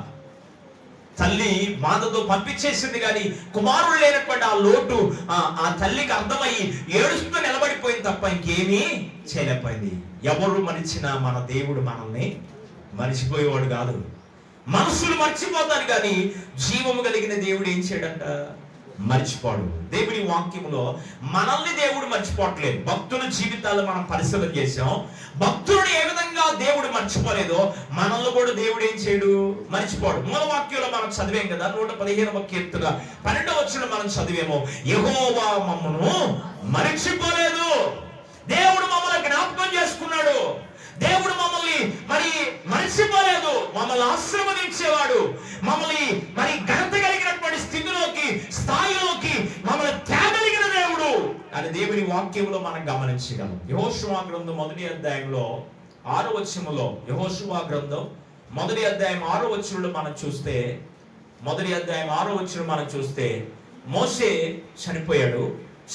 తల్లి బాధతో పంపించేసింది, కానీ కుమారుడు లేనటువంటి ఆ లోటు ఆ తల్లికి అర్థమయ్యి ఏడుస్తూ నిలబడిపోయింది తప్ప ఇంకేమీ చేయలేకపోయింది. ఎవరు మరిచినా మన దేవుడు మనల్ని మర్చిపోయేవాడు కాదు. మనుషులు మర్చిపోతారు, కానీ జీవము కలిగిన దేవుడు ఏం చేయడంట? మర్చిపోడు. దేవుని వాక్యములో మనల్ని దేవుడు మర్చిపోవట్లేదు. భక్తుల జీవితాలు మనం పరిశీలన చేసాం. భక్తుడిని ఏ విధంగా దేవుడు మర్చిపోలేదో మనల్ని కూడా దేవుడు ఏం చేయడు? మర్చిపోడు. మూల వాక్యంలో మనం చదివాం కదా, 115వ కీర్తన 12వ వచనం మనం చదివేమో, యెహోవా మమ్మను మర్చిపోలేదు. దేవుడు మమ్మల్ని జ్ఞాపకం చేసుకున్నాడు. దేవుడు మమ్మల్ని మర్చిపోలేదు. మమ్మల్ని ఆశీర్వదించేవాడు. మమ్మల్ని ఘనత కలిగినటువంటి స్థితిలోకి, స్థాయిలోకి దేవుని వాక్యంలో మనం గమనించగలం. యెహోషువ గ్రంథం 1వ అధ్యాయంలో 6వ వచనంలో, యెహోషువ గ్రంథం 1వ అధ్యాయం 6వ వచనంలో మనం చూస్తే, 1వ అధ్యాయం 6వ వచనం మనం చూస్తే, మోషే చనిపోయాడు.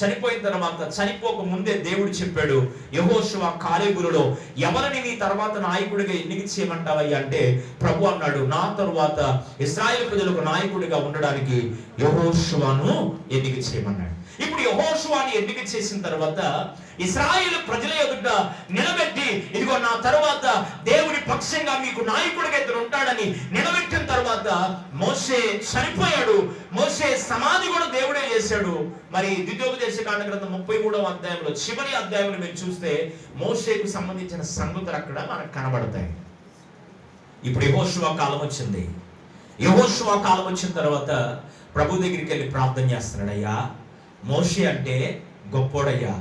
చనిపోయిన తర్వాత చనిపోక ముందే దేవుడు చెప్పాడు, యెహోషువ కాలేబులలో ఎవరిని నీ తర్వాత నాయకుడిగా ఎన్నిక చేయమంటావయ్యా అంటే, ప్రభు అన్నాడు, నా తరువాత ఇశ్రాయేలు ప్రజలకు నాయకుడిగా ఉండడానికి యెహోషువను ఎన్నిక చేయమన్నాడు. ఇప్పుడు యెహోషువని ఎన్నిక చేసిన తర్వాత ఇశ్రాయేలు ప్రజల ఎదుట నిలబెట్టి, ఇదిగో నా తర్వాత దేవుని పక్షంగా మీకు నాయకుడిగా ఇతను ఉంటాడని నిలబెట్టిన తర్వాత మోషే చనిపోయాడు. మోషే సమాధి కూడా దేవుడే చేశాడు. మరి ద్వితీయోపదేశకాండ గ్రంథం 33వ అధ్యాయంలో చివరి అధ్యాయంలో మీరు చూస్తే మోషేకు సంబంధించిన సంగతులు అక్కడ మనకు కనబడతాయి. ఇప్పుడు యెహోషువ కాలం వచ్చింది. యెహోషువ కాలం వచ్చిన తర్వాత ప్రభు దగ్గరికి వెళ్ళి ప్రార్థన చేస్తున్నాడు, అయ్యా మోషే అంటే గొప్పోడయ్యా,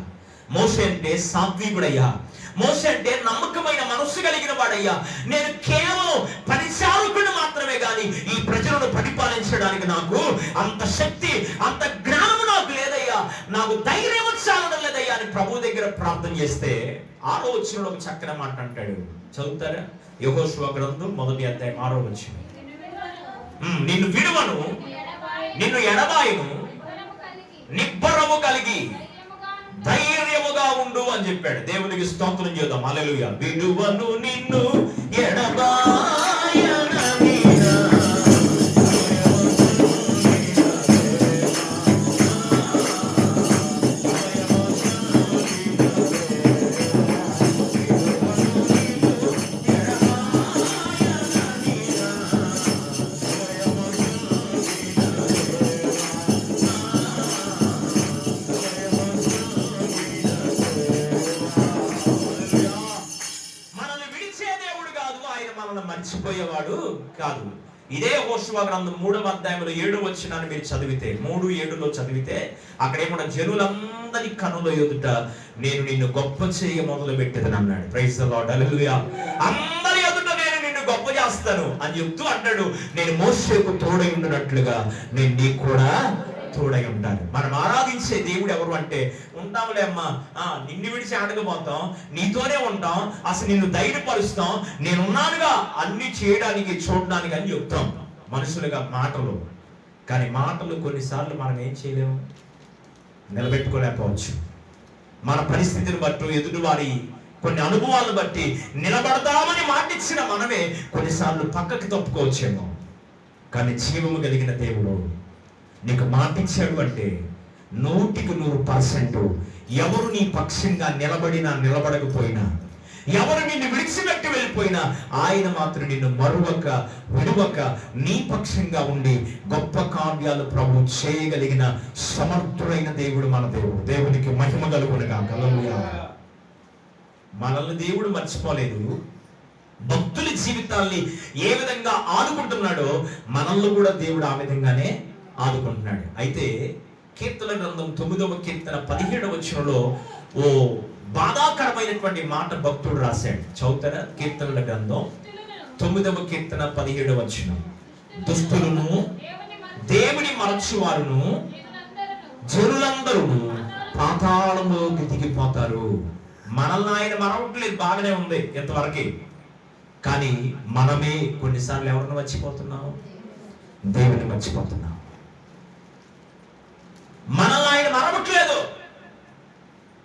మోషే అంటే సాత్వికుడయ్యా, మోషే అంటే నమ్మకమైన మనస్సు కలిగిన వాడయ్యా, నేను కేవలం పరిచారకుడు మాత్రమే గాని ఈ ప్రజలను పరిపాలించడానికి నాకు అంత శక్తి అంత జ్ఞానము నాకు లేదయ్యా, నాకు ధైర్యం చాలడం లేదయ్యా అని ప్రభు దగ్గర ప్రార్థన చేస్తే 6వ వచనంలో ఒక చక్కని మాట అంటాడు. చదువుతారా? యెహోషువ గ్రంథం 1వ అధ్యాయం 6వ వచనం. నిన్ను విడువను, నిన్ను ఎడబాయను, నిబ్బరము కలిగి ధైర్యముగా ఉండు అని చెప్పాడు. దేవునికి స్తోత్రం చేద్దాం. హల్లెలూయా. విడువను నిన్ను ఎడబాయనని మర్చిపోయేవాడు కాదు. ఇదే యెహోషువ గ్రంథం 3వ అధ్యాయంలో 7వ వచనాన్ని మీరు చదివితే, 3:7లో చదివితే అక్కడ ఏమన్నా, జనులందరి కనుల ఎదుట నేను నిన్ను గొప్ప చేయ మొదలు పెట్టేదని అన్నాడు. Praise the lord. హల్లెలూయా. అందరి ఎదుట నేను నిన్ను గొప్ప చేస్తాను అని చెప్తూ అంటాడు, నేను మోషేకు తోడై ఉండినట్లుగా నేను నీకు కూడా తోడై ఉంటాను. మనం ఆరాధించే దేవుడు ఎవరు అంటే, ఉంటాములే అమ్మా, నిన్ను విడిచి ఆడకపోతాం, నీతోనే ఉంటాం, అసలు నిన్ను ధైర్యపరుస్తాం, నేనున్నానుగా అన్ని చేయడానికి చూడడానికి అని చెప్తాం మనుషులుగా మాటలు. కానీ మాటలు కొన్నిసార్లు మనం ఏం చేయలేము, నిలబెట్టుకోలేకపోవచ్చు. మన పరిస్థితిని బట్టి, ఎదుటివారి కొన్ని అనుభవాలను బట్టి నిలబడతామని మాటిచ్చిన మనమే కొన్నిసార్లు పక్కకి తప్పుకోవచ్చేమో. కానీ జీవము కలిగిన దేవుడు నీకు మాటిచ్చాడు అంటే 100% ఎవరు నీ పక్షంగా నిలబడినా నిలబడకపోయినా, ఎవరు నిన్ను విడిచిపెట్టి వెళ్ళిపోయినా ఆయన మాత్రం నిన్ను మరువక విడువక నీ పక్షంగా ఉండి గొప్ప కార్యాలు ప్రభు చేయగలిగిన సమర్థుడైన దేవుడు మన దేవుడు. దేవునికి మహిమ కలుగునుగాక. హల్లెలూయా. మనల్ని దేవుడు మర్చిపోలేదు. భక్తుల జీవితాల్ని ఏ విధంగా ఆదుకుంటున్నాడో మనల్ని కూడా దేవుడు ఆ విధంగానే ఆదుకుంటున్నాడు. అయితే కీర్తన గ్రంథం 9వ కీర్తన 17వ వచనంలో ఓ బాధాకరమైనటువంటి మాట భక్తుడు రాశాడు. చౌతరా? కీర్తనల గ్రంథం 9వ కీర్తన 17వ వచనం. దుష్టులను, దేవుని మరచువారును, జనులందరూ పాతాళంలోకి దిగిపోతారు. మనల్ని ఆయన మరవట్లేదు, బాగానే ఉంది ఎంతవరకు. కానీ మనమే కొన్నిసార్లు ఎవరిని మర్చిపోతున్నాం? దేవుని మర్చిపోతున్నాం. మనల్ని ఆయన మరవట్లేదు.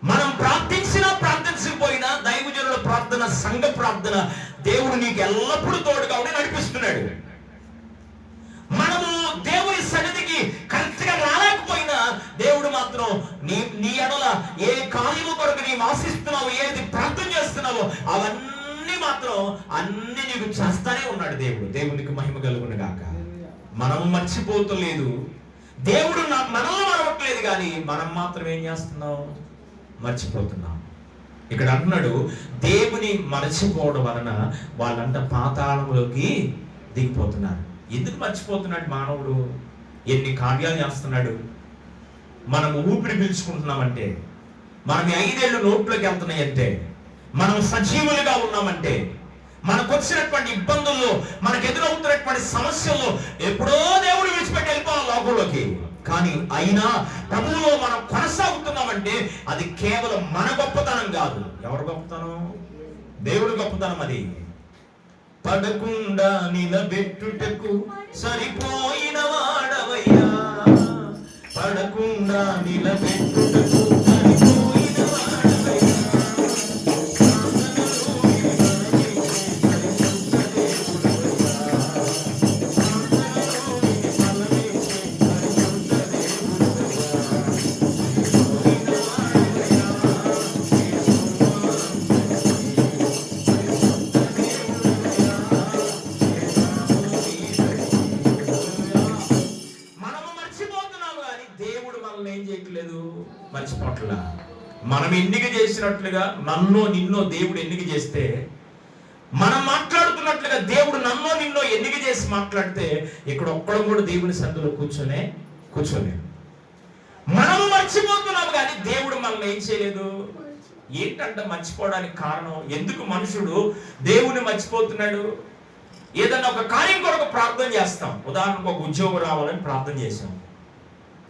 మనం ప్రార్థించినా ప్రార్థించకపోయినా దైవజనుల ప్రార్థన, సంఘ ప్రార్థన దేవుడు నీకు ఎల్లప్పుడూ తోడుగా ఉండి నడిపిస్తున్నాడు. మనము దేవుని సన్నిధికి కరెక్ట్ గా రాలేకపోయినా దేవుడు మాత్రం నీ ఎడల ఏ కార్యము కొరకు నీవు ఆశిస్తున్నావు, ఏది ప్రార్థన చేస్తున్నావో అవన్నీ మాత్రం అన్ని నీకు చేస్తానే ఉన్నాడు దేవుడు. దేవునికి మహిమ కలుగును గాక. మనం మర్చిపోతలేదు, దేవుడు మనల్ని మరవట్లేదు, కానీ మనం మాత్రం ఏం చేస్తున్నాం? మర్చిపోతున్నాం. ఇక్కడ అంటున్నాడు, దేవుని మర్చిపోవడం వలన వాళ్ళంట పాతాళంలోకి దిగిపోతున్నారు. ఎందుకు మర్చిపోతున్నాడు మానవుడు? ఎన్ని కార్యాలు చేస్తున్నాడు. మనం ఊపిరి పీల్చుకుంటున్నామంటే, మనం 5 ఏళ్ళు నోట్లోకి వెళ్తున్నాయంటే, మనం సజీవులుగా ఉన్నామంటే, మనకు వచ్చినటువంటి ఇబ్బందుల్లో, మనకు ఎదురవుతున్నటువంటి సమస్యల్లో ఎప్పుడో దేవుడు విడిచిపెట్టి వెళ్ళిపోవాలి లోకంలోకి. కానీ అయినా ప్రభువులో మనం కొనసాగుతున్నామంటే అది కేవలం మన గొప్పతనం కాదు. ఎవరు గొప్పతనం? దేవుడి గొప్పతనం. అది పడకుండా నిలబెట్టుటకు సరిపోయిన వాడవయ్యా, పడకుండా నిలబెట్టుటకు సరిపోయిన వాడవయ్యా. మర్చిపోట్ల మనం ఎన్నిక చేసినట్లుగా నన్నో నిన్నో దేవుడు ఎన్నిక చేస్తే, మనం మాట్లాడుతున్నట్లుగా దేవుడు నన్నో నిన్నో ఎన్నిక చేసి మాట్లాడితే ఇక్కడ ఒక్కడం కూడా దేవుని సన్నిధిలో కూర్చోలే. మనము మర్చిపోతున్నాము కానీ దేవుడు మనల్ని ఏం చేయలేదు. ఏంటంటే మర్చిపోవడానికి కారణం? ఎందుకు మనుషుడు దేవుని మర్చిపోతున్నాడు? ఏదన్నా ఒక కార్యం కొరకు ప్రార్థన చేస్తాం. ఉదాహరణకు ఒక ఉద్యోగం రావాలని ప్రార్థన చేసాం,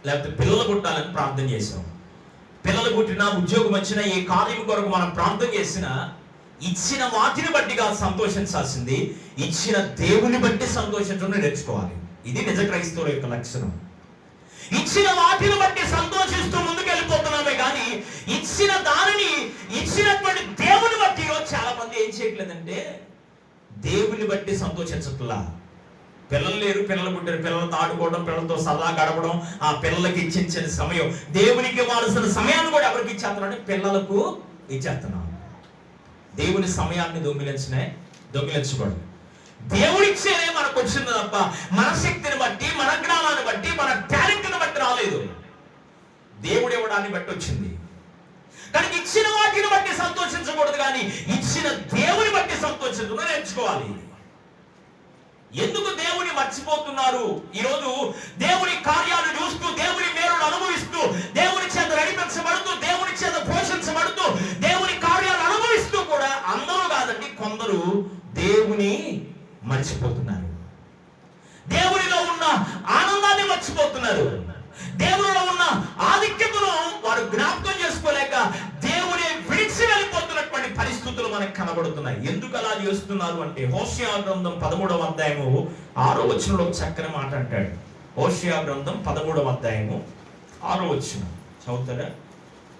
లేకపోతే పిల్లలు పుట్టాలని ప్రార్థన చేసాం. పిల్లలు పుట్టినా ఉద్యోగం వచ్చినా ఏ కార్యం కొరకు మనం ప్రార్థన చేసినా ఇచ్చిన వాటిని బట్టి కాదు సంతోషించాల్సింది, ఇచ్చిన దేవుని బట్టి సంతోషించడం నేర్చుకోవాలి. ఇది నిజ క్రైస్తవుల యొక్క లక్షణం. ఇచ్చిన వాటిని బట్టి సంతోషిస్తూ ముందుకు వెళ్ళిపోతున్నామే కానీ ఇచ్చిన దానిని, ఇచ్చినటువంటి దేవుని బట్టి ఈరోజు చాలా మంది ఏం చేయట్లేదంటే దేవుని బట్టి సంతోషించట్లా. పిల్లలు లేరు, పిల్లలు పుట్టారు, పిల్లలతో ఆడుకోవడం, పిల్లలతో సరదా గడపడం, ఆ పిల్లలకి ఇచ్చిన సమయం, దేవునికి ఇవ్వాల్సిన సమయాన్ని కూడా ఎవరికి ఇచ్చేస్తున్నాడు? పిల్లలకు ఇచ్చేస్తున్నాం. దేవుని సమయాన్ని దొంగిలించకూడదు. దేవుడిచ్చేదే మనకు వచ్చింది తప్ప మన శక్తిని బట్టి, మన జ్ఞానాన్ని బట్టి, మన టాలెంట్ని బట్టి రాలేదు. దేవుడు ఇవ్వడాన్ని బట్టి వచ్చింది. కానీ ఇచ్చిన వాటిని బట్టి సంతోషించకూడదు కానీ ఇచ్చిన దేవుని బట్టి సంతోషించడం నేర్చుకోవాలి. ఎందుకు దేవుని మర్చిపోతున్నారు? ఈరోజు దేవుని కార్యాలు చూస్తూ, దేవుని మేలును అనుభవిస్తూ, దేవుని చేత నడిపించబడుతూ, దేవుని చేత పోషించబడుతూ, దేవుని కార్యాలు అనుభవిస్తూ కూడా అందరూ కాదండి, కొందరు దేవుని మర్చిపోతున్నారు. దేవునిలో ఉన్న ఆనందాన్ని మర్చిపోతున్నారు. దేవునిలో ఉన్న ఆధిక్యతను వారు జ్ఞాపకం చేసుకోలేక దేవుని విడిచి వెళ్ళిపోతున్నటువంటి పరిస్థితులు మనకు కనబడుతున్నాయి. ఎందుకు అలా చేస్తున్నారు అంటే హోషేయ గ్రంథం 13వ అధ్యాయము 6వ వచనంలో చక్కని మాట అంటాడు. హోషేయ గ్రంథం 13వ అధ్యాయము 6వ వచనం చదువుతారా?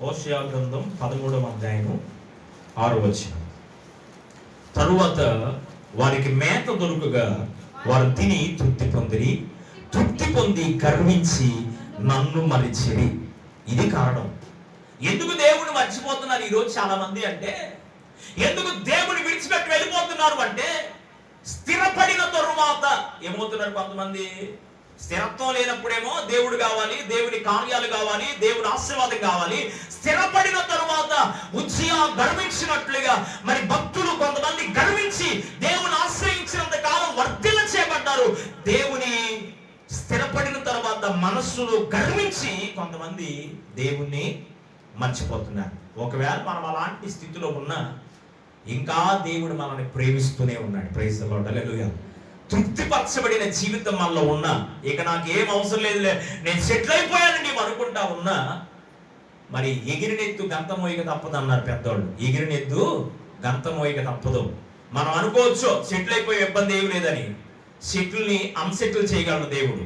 హోషేయ గ్రంథం 13వ అధ్యాయము 6వ వచనం. తరువాత వారికి మేత దొరుకుగా వారు తిని తృప్తి పొంది గర్వించి నన్ను మరిచిరి. ఇది కారణం. ఎందుకు దేవుని మర్చిపోతున్నారు ఈరోజు చాలా మంది అంటే, ఎందుకు దేవుని విడిచిపెట్టి వెళ్ళిపోతున్నారు అంటే, స్థిరపడిన తరువాత ఏమవుతున్నారు కొంతమంది? స్థిరత్వం లేనప్పుడేమో దేవుడు కావాలి, దేవుని కార్యాలు కావాలి, దేవుని ఆశీర్వాదం కావాలి. స్థిరపడిన తరువాత ఉజ్జియా గర్వించినట్లుగా మరి భక్తులు కొంతమంది గర్వించి దేవుని ఆశ్రయించినంత కాలం వర్ధిల్ల చేయబడ్డారు. దేవుని స్థిరపడిన తర్వాత మనస్సులో గర్వించి కొంతమంది దేవుణ్ణి మర్చిపోతున్నారు. ఒకవేళ మనం అలాంటి స్థితిలో ఉన్నా ఇంకా దేవుడు మనల్ని ప్రేమిస్తూనే ఉన్నాడు. ప్రైజ్ ది లార్డ్, హల్లెలూయా. తృప్తిపరచబడిన జీవితం మనలో ఉన్నా, ఇక నాకు ఏం అవసరం లేదులే, నేను సెటిల్ అయిపోయాను నీవు అనుకుంటా ఉన్నా, మరి ఎగిరినెత్తు గంత మోయిక తప్పదు అన్నారు పెద్దవాళ్ళు. ఎగిరినెత్తు గంత మోయిక తప్పదు. మనం అనుకోవచ్చు సెటిల్ అయిపోయే ఇబ్బంది ఏమి లేదని. సెటిల్ని అన్సెటిల్ చేయగలడు దేవుడు.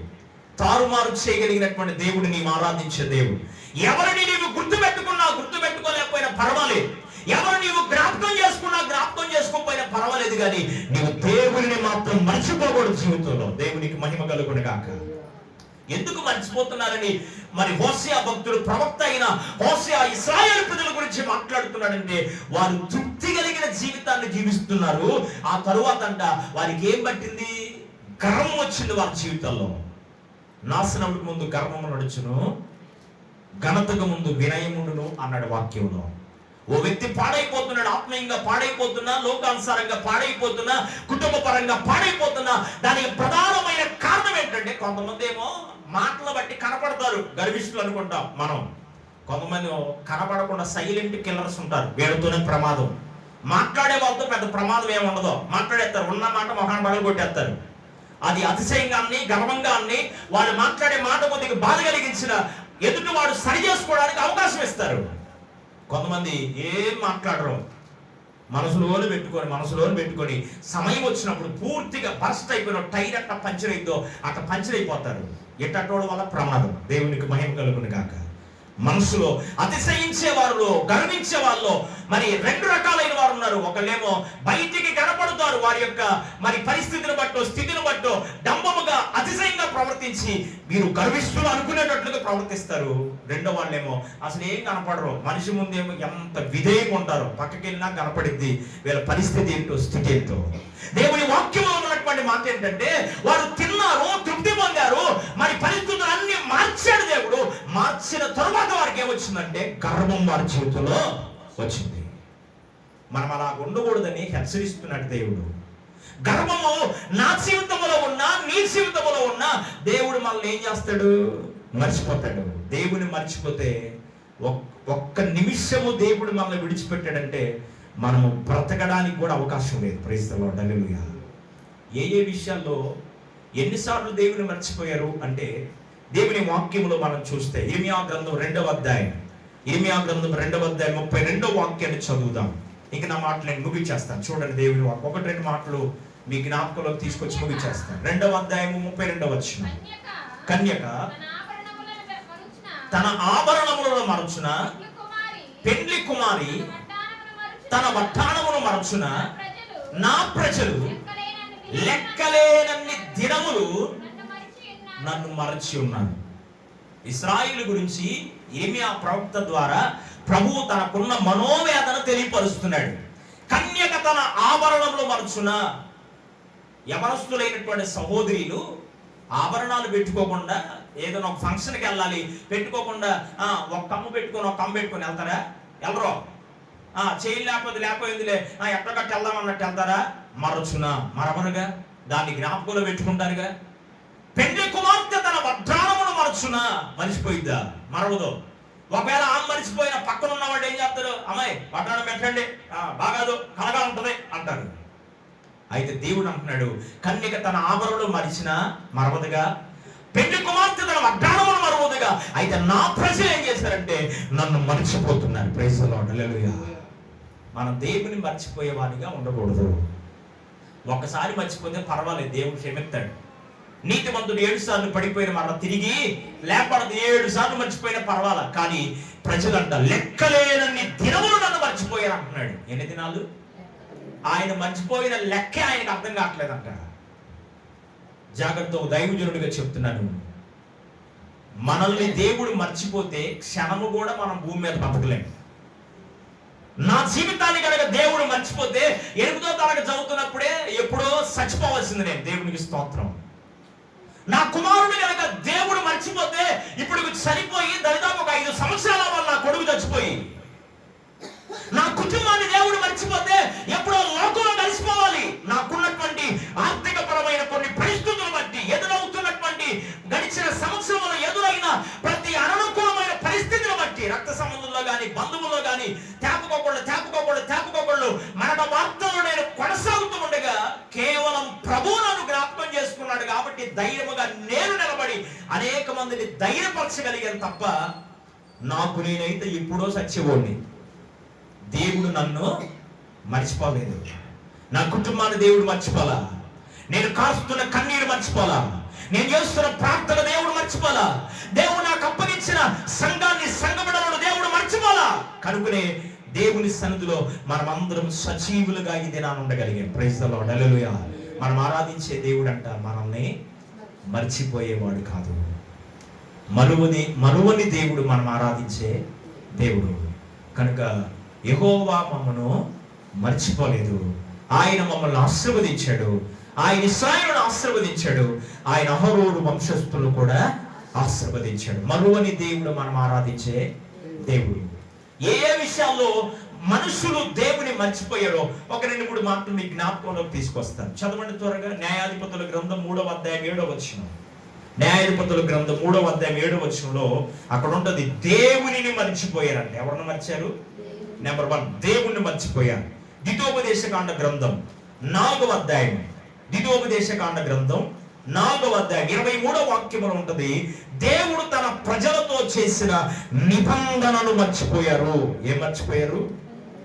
తారుమారు చేయగలిగినటువంటి దేవుడు నీవు ఆరాధించే దేవుడు. ఎవరిని నీవు గుర్తుపెట్టుకోలేకపోయినా పర్వాలేదు, ఎవరు నీవు జ్ఞాపకం చేసుకోకపోయినా పర్వాలేదు, కానీ నీవు దేవుడిని మాత్రం మర్చిపోకూడదు జీవితంలో. దేవునికి మహిమ కలుగును గాక. ఎందుకు మర్చిపోతున్నారని మరి హోషేయ భక్తుడు, ప్రవక్త అయిన హోషేయ ఇశ్రాయేలు ప్రజల గురించి మాట్లాడుతున్నాడంటే, వారు తృప్తి కలిగిన జీవితాన్ని జీవిస్తున్నారు. ఆ తరువాత అంట వారికి ఏం పట్టింది? గర్వం వచ్చింది వారి జీవితంలో. నాశనముకు ముందు గర్వము నడుచును, ఘనతకు ముందు వినయమును అన్నాడు వాక్యంలో. ఓ వ్యక్తి పాడైపోతున్నాడు, ఆత్మీయంగా పాడైపోతున్నా, లోకానుసారంగా పాడైపోతున్నా, కుటుంబ పరంగా పాడైపోతున్నా. దానికి ప్రధానమైన కారణం ఏంటంటే, కొంతమంది ఏమో మాటలు బట్టి కనపడతారు, గర్విష్ఠులు అనుకుంటాం మనం. కొంతమంది కనపడకుండా సైలెంట్ కిల్లర్స్ ఉంటారు, వీళ్ళతోనే ప్రమాదం. మాట్లాడే వాళ్ళతో పెద్ద ప్రమాదం ఏమి ఉండదు, మాట్లాడేస్తారు, ఉన్న మాట మొహాన్ని పగలు కొట్టేస్తారు. అది అతిశయంగాన్ని గర్వంగాన్ని వాళ్ళు మాట్లాడే మాట కొద్దిగా బాధ కలిగించిన ఎదుటి వాడు సరి చేసుకోవడానికి అవకాశం ఇస్తారు. కొంతమంది ఏం మాట్లాడరు, మనసులోనే పెట్టుకొని సమయం వచ్చినప్పుడు పూర్తిగా బర్స్ట్ అయిపోయిన టైర్ అట్ట పంచర్ అయిద్దో అట్ట పంచర్ అయిపోతారు. ఎట్టటోడు వల్ల ప్రమాదం. దేవునికి మహిమ కలుగును గాక. మనసులో అతిశయించే వారిలో, గర్వించే వాళ్ళలో మరి రెండు రకాలైన వారు ఉన్నారు. ఒకళ్ళేమో బయటికి కనపడుతారు, వారి యొక్క మరి పరిస్థితిని బట్టో స్థితిని బట్టో డంబముగా అతిశయంగా ప్రవర్తించి మీరు గర్విస్తులు అనుకునేటట్లుగా ప్రవర్తిస్తారు. రెండో వాళ్ళేమో అసలు ఏం కనపడరు, మనిషి ముందేమో ఎంత విధేయంగా ఉంటారో, పక్కకి వెళ్ళినా కనపడిద్ది వీళ్ళ పరిస్థితి ఏంటో స్థితి ఏంటో. దేవుని వాక్యంలో ఉన్నటువంటి మాట ఏంటంటే వారు తిన్నారు, తృప్తి పొందారు, మరి పరిస్థితులు అన్ని మార్చాడు దేవుడు. మార్చిన తరువాత వారికి ఏమొచ్చిందంటే గర్వం వారి జీవితంలో వచ్చింది. మనం అలా ఉండకూడదని హెచ్చరిస్తున్నాడు దేవుడు. గర్వము నా జీవితంలో ఉన్నా నీ జీవితంలో ఉన్నా దేవుడు మనల్ని ఏం చేస్తాడు? మర్చిపోతాడు. దేవుని మర్చిపోతే ఒక్క నిమిషము దేవుడు మనల్ని విడిచిపెట్టాడంటే మనము బ్రతకడానికి కూడా అవకాశం లేదు. Praise the lord. హల్లెలూయా. ఏ విషయాల్లో ఎన్నిసార్లు దేవుని మర్చిపోయారు అంటే దేవుని వాక్యములో మనం చూస్తే ఇర్మియా గ్రంథం 2వ అధ్యాయం 32వ వాక్యాన్ని చదువుదాం. ఇంక నా మాటలు నేను ముగించేస్తాను. చూడండి దేవుని వాక్యం. ఒకటి రెండు మాటలు మీ జ్ఞాపకంలోకి తీసుకొచ్చి ముగించేస్తాను. 2వ అధ్యాయము 32వ వచనం. కన్యక తన ఆభరణములను మరచున, పెండ్లి కుమారి తన వడ్డాణమును మరచున, నా ప్రజలు లెక్కలేనన్ని దినములు నన్ను మరచి ఉన్నారు. ఇశ్రాయేలు గురించి ఇర్మియా ప్రవక్త ద్వారా ప్రభువు తనకున్న మనోవేదన తెలియపరుస్తున్నాడు. కన్యక తన ఆభరణంలో మరచున. యవనస్తులైనటువంటి సహోదరులు ఆభరణాలు పెట్టుకోకుండా ఏదైనా ఒక ఫంక్షన్కి వెళ్ళాలి, పెట్టుకోకుండా ఒక కమ్ము పెట్టుకొని వెళ్తారా? వెళ్ళరు. చేయి లేకపోయిందిలే ఎక్కడికట్టు వెళ్దాం అన్నట్టు వెళ్తారా? మరచున. మరవరుగా, దాన్ని జ్ఞాపకంలో పెట్టుకుంటారుగా. పెండ్లి కుమార్తె తన వడ్డాణమును మరచున. మరిచిపోయిద్దా? మరవదు. ఒకవేళ ఆమె మరిచిపోయిన పక్కన ఉన్నవాడు ఏం చేస్తారు? అమ్మాయి వడ్డాణం పెట్టండి, బాగాదు, కలగా ఉంటది అంటారు. అయితే దేవుడు అంటున్నాడు, కన్యక తన ఆభరణలు మరిచిన మరవదుగా, పెండ్లి కుమార్తె తన వడ్డాణమును మరవదుగా. అయితే నా ప్రజలు ఏం చేశారంటే నన్ను మర్చిపోతున్నారు. Praise the lord. హల్లెలూయా. మనం దేవుని మర్చిపోయే వాడిగా ఉండకూడదు. ఒక్కసారి మర్చిపోతే పర్వాలేదు, దేవుడు క్షమిస్తాడు. నీతిమంతుడు 7 సార్లు పడిపోయిన మరణ తిరిగి లేపడదు. 7 సార్లు మర్చిపోయిన పర్వాలా. కానీ ప్రజలంట లెక్కలేనన్ని దినములు నన్ను మర్చిపోయారు అంటున్నాడు. ఎన్ని దినాలు? ఆయన మర్చిపోయిన లెక్కే ఆయనకు అర్థం కావట్లేదంట. జాగ్రత్త, దైవజనుడిగా చెప్తున్నాను. మనల్ని దేవుడు మర్చిపోతే క్షణము కూడా మనం భూమి మీద బతకలేము. నా జీవితాన్ని కనుక దేవుడు మర్చిపోతే 8వ తరగతి చదువుతున్నప్పుడే ఎప్పుడో చచ్చిపోవాల్సింది నేను. దేవునికి స్తోత్రం. నా కుమారుడు కనుక దేవుడు మర్చిపోతే ఇప్పుడు చనిపోయి దాదాపు ఒక 5 సంవత్సరాల వల్ల నా కొడుకు చచ్చిపోయి, నా కుటుంబాన్ని దేవుడు మర్చిపోతే ఎప్పుడో లోకంలో కలిసిపోవాలి. నాకున్నటువంటి ఆర్థిక పరమైన కొన్ని పరిస్థితులు బట్టి ఎదురవుతున్నటువంటి గడిచిన సంవత్సరంలో ఎదురైన ప్రతి అననుకూలమైన పరిస్థితులు బట్టి రక్త సంబంధంలో కానీ బంధువుల్లో కానీ తేపుకోకూడదు మరణ వార్తలు నేను కొనసాగుతూ ఉండగా కేవలం ప్రభువు నన్ను జ్ఞాపకం చేసుకున్నాడు కాబట్టి ధైర్యముగా నేను నిలబడి అనేక మందిని ధైర్యపరచగలిగాను తప్ప నాకు నేనైతే ఎప్పుడో సచ్చేవాడిని. దేవుడు నన్ను మర్చిపోలేదు. నా కుటుంబాన్ని దేవుడు మర్చిపోలా. నేను కాస్తున్న కన్నీరు మర్చిపోలా. నేను చేస్తున్న ప్రార్థన దేవుడు మర్చిపోలా. దేవుడు నాకు అప్పగించిన సంఘాన్ని, సంఘబిడ్డలను దేవుడు మర్చిపోలా. కనుకనే దేవుని సన్నిధిలో మనం అందరం సజీవులుగా ఈ దినాన్ని ఉండగలిగాం. Praise the lord. హల్లెలూయా. మనం ఆరాధించే దేవుడు అంట మనల్ని మర్చిపోయేవాడు కాదు. మరువని దేవుడు మనం ఆరాధించే దేవుడు. కనుక యెహోవా మమ్మను మర్చిపోలేదు. ఆయన మమ్మల్ని ఆశీర్వదించాడు. ఆయన ఇశ్రాయేలును ఆశీర్వదించాడు. ఆయన అహరోను వంశస్థులు కూడా ఆశీర్వదించాడు. మరువని దేవుడు మనం ఆరాధించే దేవుడు. ఏ విషయాల్లో మనుషులు దేవుని మర్చిపోయారో ఒక 2-3 మాటలు మీ జ్ఞాపకంలోకి తీసుకొస్తాను. చదవండి త్వరగా. న్యాయాధిపతుల గ్రంథం 3వ అధ్యాయం 7వ వచనం. న్యాయాధిపతుల గ్రంథం 3వ అధ్యాయం 7వ వచనంలో అక్కడ ఉంటది, దేవునిని మర్చిపోయారంటే. ఎవరిని మర్చారు? నెంబర్ 1 దేవుణ్ణి మర్చిపోయారు. ద్వితోపదేశకాండ గ్రంథం 4వ అధ్యాయం, ద్వితోపదేశకాండ గ్రంథం 4వ అధ్యాయం 23వ వాక్యంలో ఉంటది, దేవుడు తన ప్రజలతో చేసిన నిబంధనను మర్చిపోయారు. ఏం మర్చిపోయారు?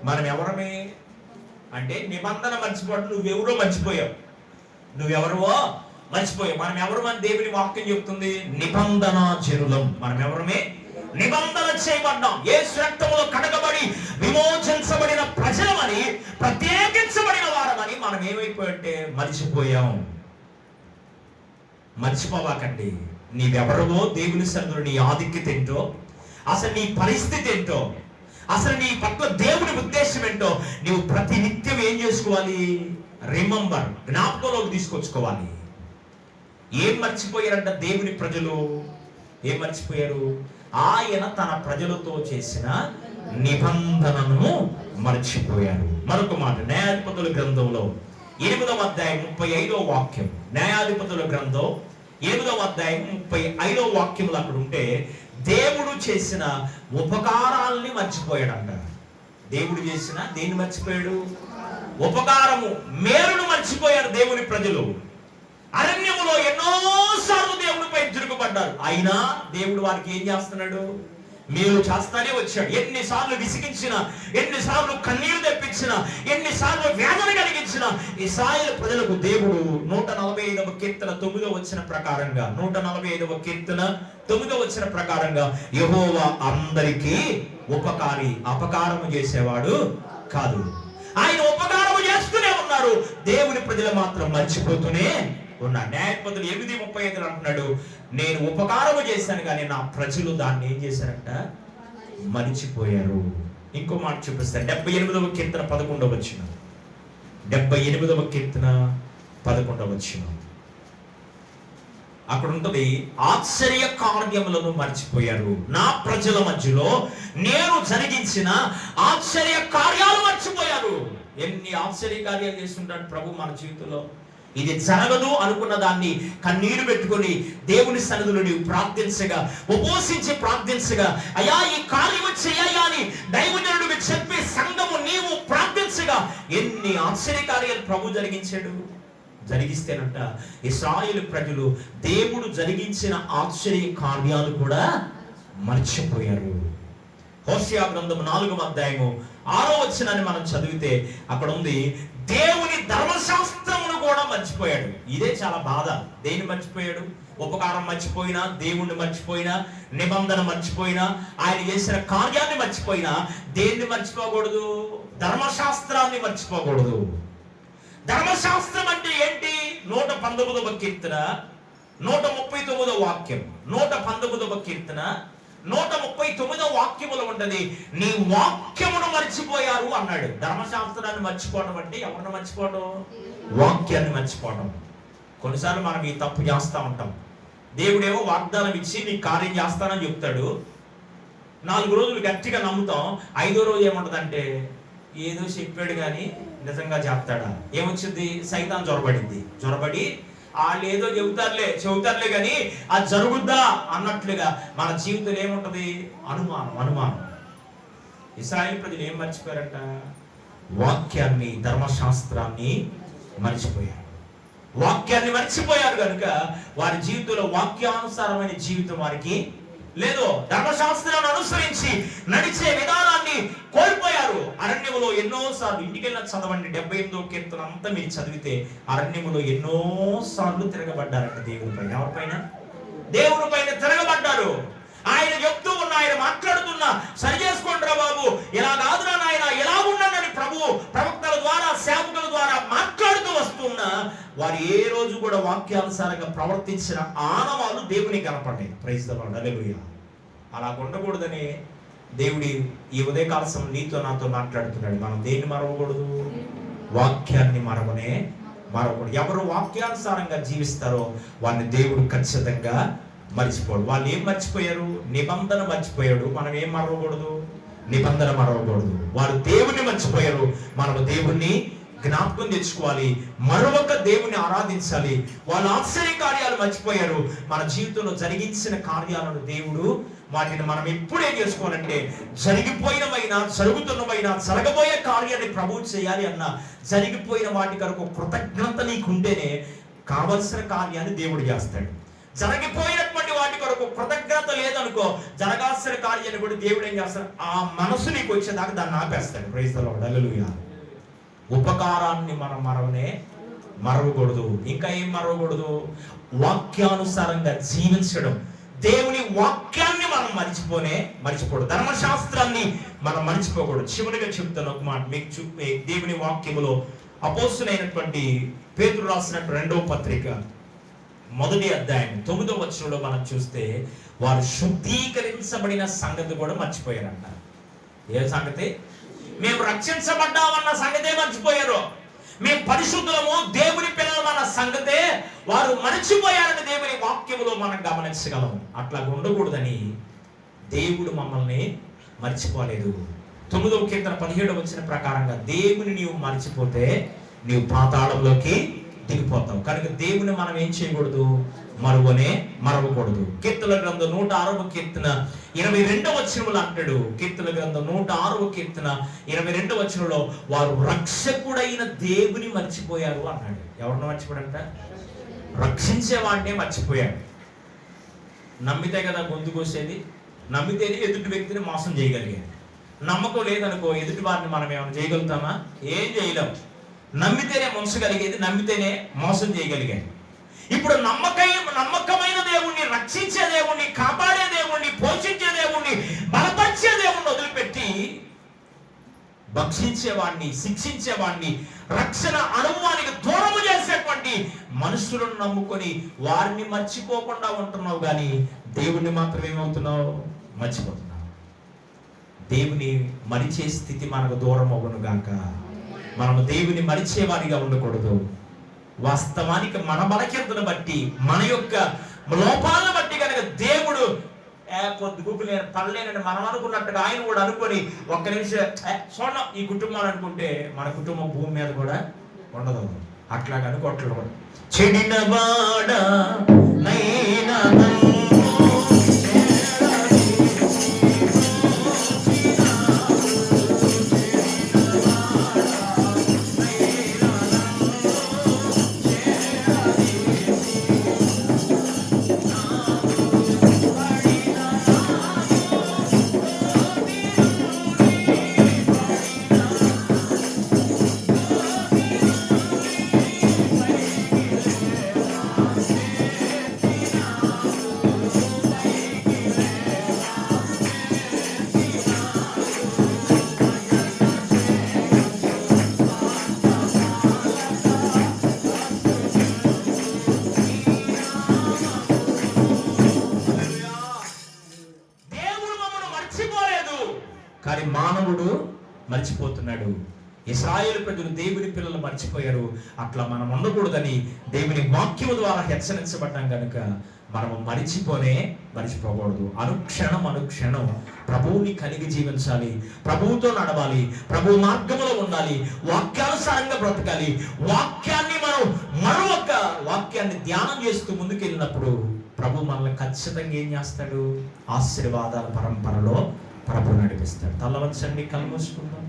మనం ఎవరమే అంటే నిబంధన మర్చిపోవడం, నువ్వెవరో మర్చిపోయావు, నువ్వెవరో మర్చిపోయావు. మనం ఎవరు అని దేవుని వాక్యం చెప్తుంది, నిబంధన జనులం. మనం ఎవరమే? నిబంధన చేయబడ్డాం. యేసు రక్తములో కడగబడి విమోచించబడిన ప్రజలమని, ప్రత్యేకించబడిన వారమని మనం ఏమైపోయామంటే మర్చిపోయాం. మర్చిపోవాకండి. నీవెవరవో దేవుని సన్నిధిలో నీ ఆధిక్యత ఏంటో, అసలు నీ పరిస్థితి ఏంటో, అసలు నీ పట్ల దేవుని ఉద్దేశం ఏంటో నీవు ప్రతి నిత్యం ఏం చేసుకోవాలి? రిమెంబర్, జ్ఞాపకంలోకి తీసుకొచ్చుకోవాలి. ఏం మర్చిపోయారంట దేవుని ప్రజలు? ఏం మర్చిపోయారు? ఆయన తన ప్రజలతో చేసిన నిబంధనను మర్చిపోయారు. మరొక మాట, న్యాయాధిపతుల గ్రంథంలో 8వ అధ్యాయం 35వ వాక్యం. న్యాయాధిపతుల గ్రంథం 8వ అధ్యాయం 35వ వాక్యంలో అక్కడ ఉంటే, దేవుడు చేసిన ఉపకారాల్ని మర్చిపోయాడంట. దేవుడు చేసిన దేన్ని మర్చిపోయాడు? ఉపకారము, మేలును మర్చిపోయారు దేవుని ప్రజలు. అరణ్యములో ఎన్నోసార్లు దేవుడిపై తిరుగుబడ్డారు. అయినా దేవుడు వారికి ఏం చేస్తున్నాడు? మేలు చేస్తానే వచ్చాడు. ఎన్నిసార్లు విసిగించిన, ఎన్నిసార్లు కన్నీరు తెప్పించిన, ఎన్నిసార్లు వేదన కలిగించిన ఇశ్రాయేలు ప్రజలకు దేవుడు 145వ కీర్తన 9వ వచనం ప్రకారంగా, 145వ కీర్తన 9వ వచనం ప్రకారంగా, యెహోవా అందరికీ ఉపకారి, అపకారము చేసేవాడు కాదు. ఆయన ఉపకారము చేస్తూనే ఉన్నారు, దేవుని ప్రజలు మాత్రం మర్చిపోతూనే ఉన్నారు. న్యాయాధిపతులు 8:35 అంటున్నాడు, నేను ఉపకారము చేశాను కానీ నా ప్రజలు దాన్ని ఏం చేశారంట? మర్చిపోయారు. ఇంకో మాట చూపిస్తాను, 78వ కీర్తన 11వ వచనం. 78వ కీర్తన 11వ వచనం అక్కడ ఉంటుంది, ఆశ్చర్య కార్యములను మర్చిపోయారు. నా ప్రజల మధ్యలో నేను జరిగించిన ఆశ్చర్య కార్యాలు మర్చిపోయారు. ఎన్ని ఆశ్చర్య కార్యాలు చేస్తుంటాడు ప్రభు మన జీవితంలో. ఇది జరగదు అనుకున్న దాన్ని కన్నీరు పెట్టుకొని దేవుని సన్నిధిలో నీవు ప్రార్థించగా, ఉపవసించి ప్రార్థించగా, అయ్యా ఈ కార్యము చేయాలి అని దైవజనుడికి చెప్పి సంఘము నీవు ప్రార్థించగా ఎన్ని ఆశ్చర్య కార్యాలు ప్రభు జరిగిస్తేనంట ఇశ్రాయేలు ప్రజలు దేవుడు జరిగించిన ఆశ్చర్య కార్యాలు కూడా మర్చిపోయారు. హోషేయ గ్రంథం 4వ అధ్యాయము 6వ వచనాన్ని మనం చదివితే అక్కడ ఉంది, దేవుని ధర్మశాస్త్రమును కూడా మర్చిపోయాడు. ఇదే చాలా బాధ. దేన్ని మర్చిపోయాడు? ఉపకారం మర్చిపోయినా, దేవుణ్ణి మర్చిపోయినా, నిబంధన మర్చిపోయినా, ఆయన చేసిన కార్యాన్ని మర్చిపోయినా, దేన్ని మర్చిపోకూడదు? ధర్మశాస్త్రాన్ని మర్చిపోకూడదు. ధర్మశాస్త్రం అంటే ఏంటి? 119వ కీర్తన 139వ వాక్యం. 119వ కీర్తన 139వ వాక్యములో ఉంటది, నీ వాక్యమును మర్చిపోయారు అన్నాడు. ధర్మశాస్త్రాన్ని మర్చిపోవడం అంటే ఎవరిని మర్చిపోవడం? వాక్యాన్ని మర్చిపోవడం. కొన్నిసార్లు మనం ఈ తప్పు చేస్తూ ఉంటాం. దేవుడేమో వాగ్దానం ఇచ్చి నీ కార్యం చేస్తానని చెప్తాడు. 4 రోజులు గట్టిగా నమ్ముతాం. 5వ రోజు ఏముంటదంటే, ఏదో చెప్పాడు కానీ నిజంగా చేస్తాడా? ఏమొచ్చింది? సైతాన్ జొరబడి వాళ్ళు ఏదో చెబుతారులే కానీ అది జరుగుద్దా అన్నట్లుగా మన జీవితంలో ఏముంటది? అనుమానం. ఇశ్రాయేలు ప్రజలు ఏం మర్చిపోయారంట? వాక్యాన్ని, ధర్మశాస్త్రాన్ని మర్చిపోయారు. వాక్యాన్ని మర్చిపోయారు కనుక వారి జీవితంలో వాక్యానుసారమైన జీవితం వారికి లేదు. ధర్మశాస్త్రాన్ని అనుసరించి నడిచే విధానాన్ని కోల్పోయారు. అరణ్యములో ఎన్నోసార్లు, ఇంటికెళ్ళిన చదవండి 78వ కీర్తన అంతా మీరు చదివితే, అరణ్యములో ఎన్నోసార్లు తిరగబడ్డారంట దేవునిపైన. ఎవరిపైన? దేవునిపైన తిరగబడ్డారు. ఆయన చెప్తూ ఉన్న, ఆయన మాట్లాడుతున్నా, సరి చేసుకోండి రా బాబు, ఇలా కాదురా నాయన, ఎలా ఉన్నానని ప్రభు ప్రవక్తల ద్వారా, సేవకుల ద్వారా మాట్లాడుతూ వస్తున్నా, వారు ఏ రోజు కూడా వాక్యానుసారంగా ప్రవర్తించిన ఆనవాళ్ళు దేవునికి కనపడ్డాయి. ప్రైజ్ ది లార్డ్, హల్లెలూయా. అలా ఉండకూడదని దేవుడి ఈ ఉదయకాల సమయం నీతో నాతో మాట్లాడుతున్నాడు. మనం దేన్ని మరవకూడదు? వాక్యాన్ని మరవకూడదు. ఎవరు వాక్యానుసారంగా జీవిస్తారో వారిని దేవుడు ఖచ్చితంగా మర్చిపోడు. వాళ్ళు ఏం మర్చిపోయారు? నిబంధన మర్చిపోయాడు. మనం ఏం మరవకూడదు? నిబంధన మరవకూడదు. వారు దేవుణ్ణి మర్చిపోయారు. మనము దేవుణ్ణి జ్ఞాపకం తెచ్చుకోవాలి, మరొక దేవుని ఆరాధించాలి. వాళ్ళు ఆశ్చర్య కార్యాలు మర్చిపోయారు. మన జీవితంలో జరిగించిన కార్యాలను దేవుడు వాటిని మనం ఎప్పుడేం చేసుకోవాలంటే, జరిగిపోయినవైనా, జరుగుతున్నవైనా, జరగబోయే కార్యాన్ని ప్రభువు చేయాలి అన్న, జరిగిపోయిన వాటి కొరకు కృతజ్ఞత నీకుంటేనే కావలసిన కార్యాన్ని దేవుడు చేస్తాడు. జరిగిపోయినటువంటి వాటి కొరకు కృతజ్ఞత లేదనుకో, జరగాల్సిన కార్యాన్ని కూడా దేవుడు ఏం చేస్తాడు, ఆ మనసు నీకు వచ్చేదాకా దాన్ని ఆపేస్తాడు. ప్రైజ్ ది లార్డ్, హల్లెలూయా. ఉపకారాన్ని మనం మరవకూడదు. ఇంకా ఏం మరవకూడదు? వాక్యానుసారంగా జీవించడం. దేవుని వాక్యాన్ని మనం మర్చిపోకూడదు. ధర్మశాస్త్రాన్ని మనం మర్చిపోకూడదు. చివరిగా చెప్తాను ఒక మాట మీకు దేవుని వాక్యములో అపోస్తులైనటువంటి పేతురు రాసినటువంటి 2వ పత్రిక 1వ అధ్యాయం 9వ వచనంలో మనం చూస్తే, వారు శుద్ధీకరించబడిన సంగతి కూడా మర్చిపోయారంట. ఏ సంగతి? మేము రక్షించబడ్డామన్న సంగతే మర్చిపోయారు. మేము పరిశుద్ధులము, దేవుని పిల్లలమన్న సంగతే వారు మర్చిపోయారని దేవుని వాక్యములో మనం గమనించగలము. అట్లా ఉండకూడదని దేవుడు మమ్మల్ని మర్చిపోలేదు. 9వ కీర్తన 17వ వచనం ప్రకారంగా దేవుని నీవు మర్చిపోతే నీవు పాతాళంలోకి దిగిపోతావు. కనుక దేవుని మనం ఏం చేయకూడదు? మరవకూడదు. కీర్తన గ్రంథం 106వ కీర్తన 22వ వచనంలో అంటాడు. కీర్తన గ్రంథం 106వ కీర్తన 22వ వచనంలో వారు రక్షకుడైన దేవుని మర్చిపోయారు అన్నాడు. ఎవరిని మర్చిపోయాడంట? రక్షించేవాడినే మర్చిపోయాడు. నమ్మితే కదా గొంతు కోసేది, నమ్మితేనే ఎదుటి వ్యక్తిని మోసం చేయగలిగాడు. నమ్మకం లేదనుకో, ఎదుటి వారిని మనం ఏమైనా చేయగలుగుతామా? ఏం చేయలేం. నమ్మితేనే ముంచగలిగేది, నమ్మితేనే మోసం చేయగలిగాడు. ఇప్పుడు నమ్మకమైన దేవుణ్ణి, రక్షించే దేవుణ్ణి, కాపాడే దేవుణ్ణి, పోషించే దేవుణ్ణి, బలపరిచే దేవుణ్ణి వదిలిపెట్టి భక్షించేవాడిని, శిక్షించేవాడిని, రక్షణ అనుభవానికి దూరము చేసేటువంటి మనుషులను నమ్ముకొని వారిని మర్చిపోకుండా ఉంటున్నావు, కానీ దేవుణ్ణి మాత్రం ఏమవుతున్నావు? మర్చిపోతున్నావు. దేవుని మరిచే స్థితి మనకు దూరం అవ్వను గాక. మనము దేవుని మరిచేవారిగా ఉండకూడదు. వాస్తవానికి మన బలహీనతను బట్టి, మన యొక్క లోపాలను బట్టి కనుక దేవుడు పొద్దుగుకు నేను పడలేనని మనం అనుకున్నట్టుగా ఆయన కూడా అనుకొని ఒక్క నిమిషం చూడ ఈ కుటుంబాలు అనుకుంటే మన కుటుంబం భూమి మీద కూడా ఉండదు. అట్లాగా అనుకోవట్లేదు. చెడినవాడ నైనా కానీ మానవుడు మర్చిపోతున్నాడు. ఇశ్రాయేలు ప్రజలు దేవుని పిల్లలు మర్చిపోయారు. అట్లా మనం ఉండకూడదని దేవుని వాక్యము ద్వారా హెచ్చరించబడ్డాం కనుక మనము మర్చిపోకూడదు. అనుక్షణం ప్రభువుని కలిగి జీవించాలి, ప్రభువుతో నడవాలి, ప్రభు మార్గంలో ఉండాలి, వాక్యానుసారంగా బ్రతకాలి. వాక్యాన్ని ధ్యానం చేస్తూ ముందుకెళ్ళినప్పుడు ప్రభు మనల్ని ఖచ్చితంగా ఏం చేస్తాడు? ఆశీర్వాదాల పరంపరలో ప్రభు నడిపిస్తాడు. తల్ల వంచండి, కళ్ళు మూసుకుందాం,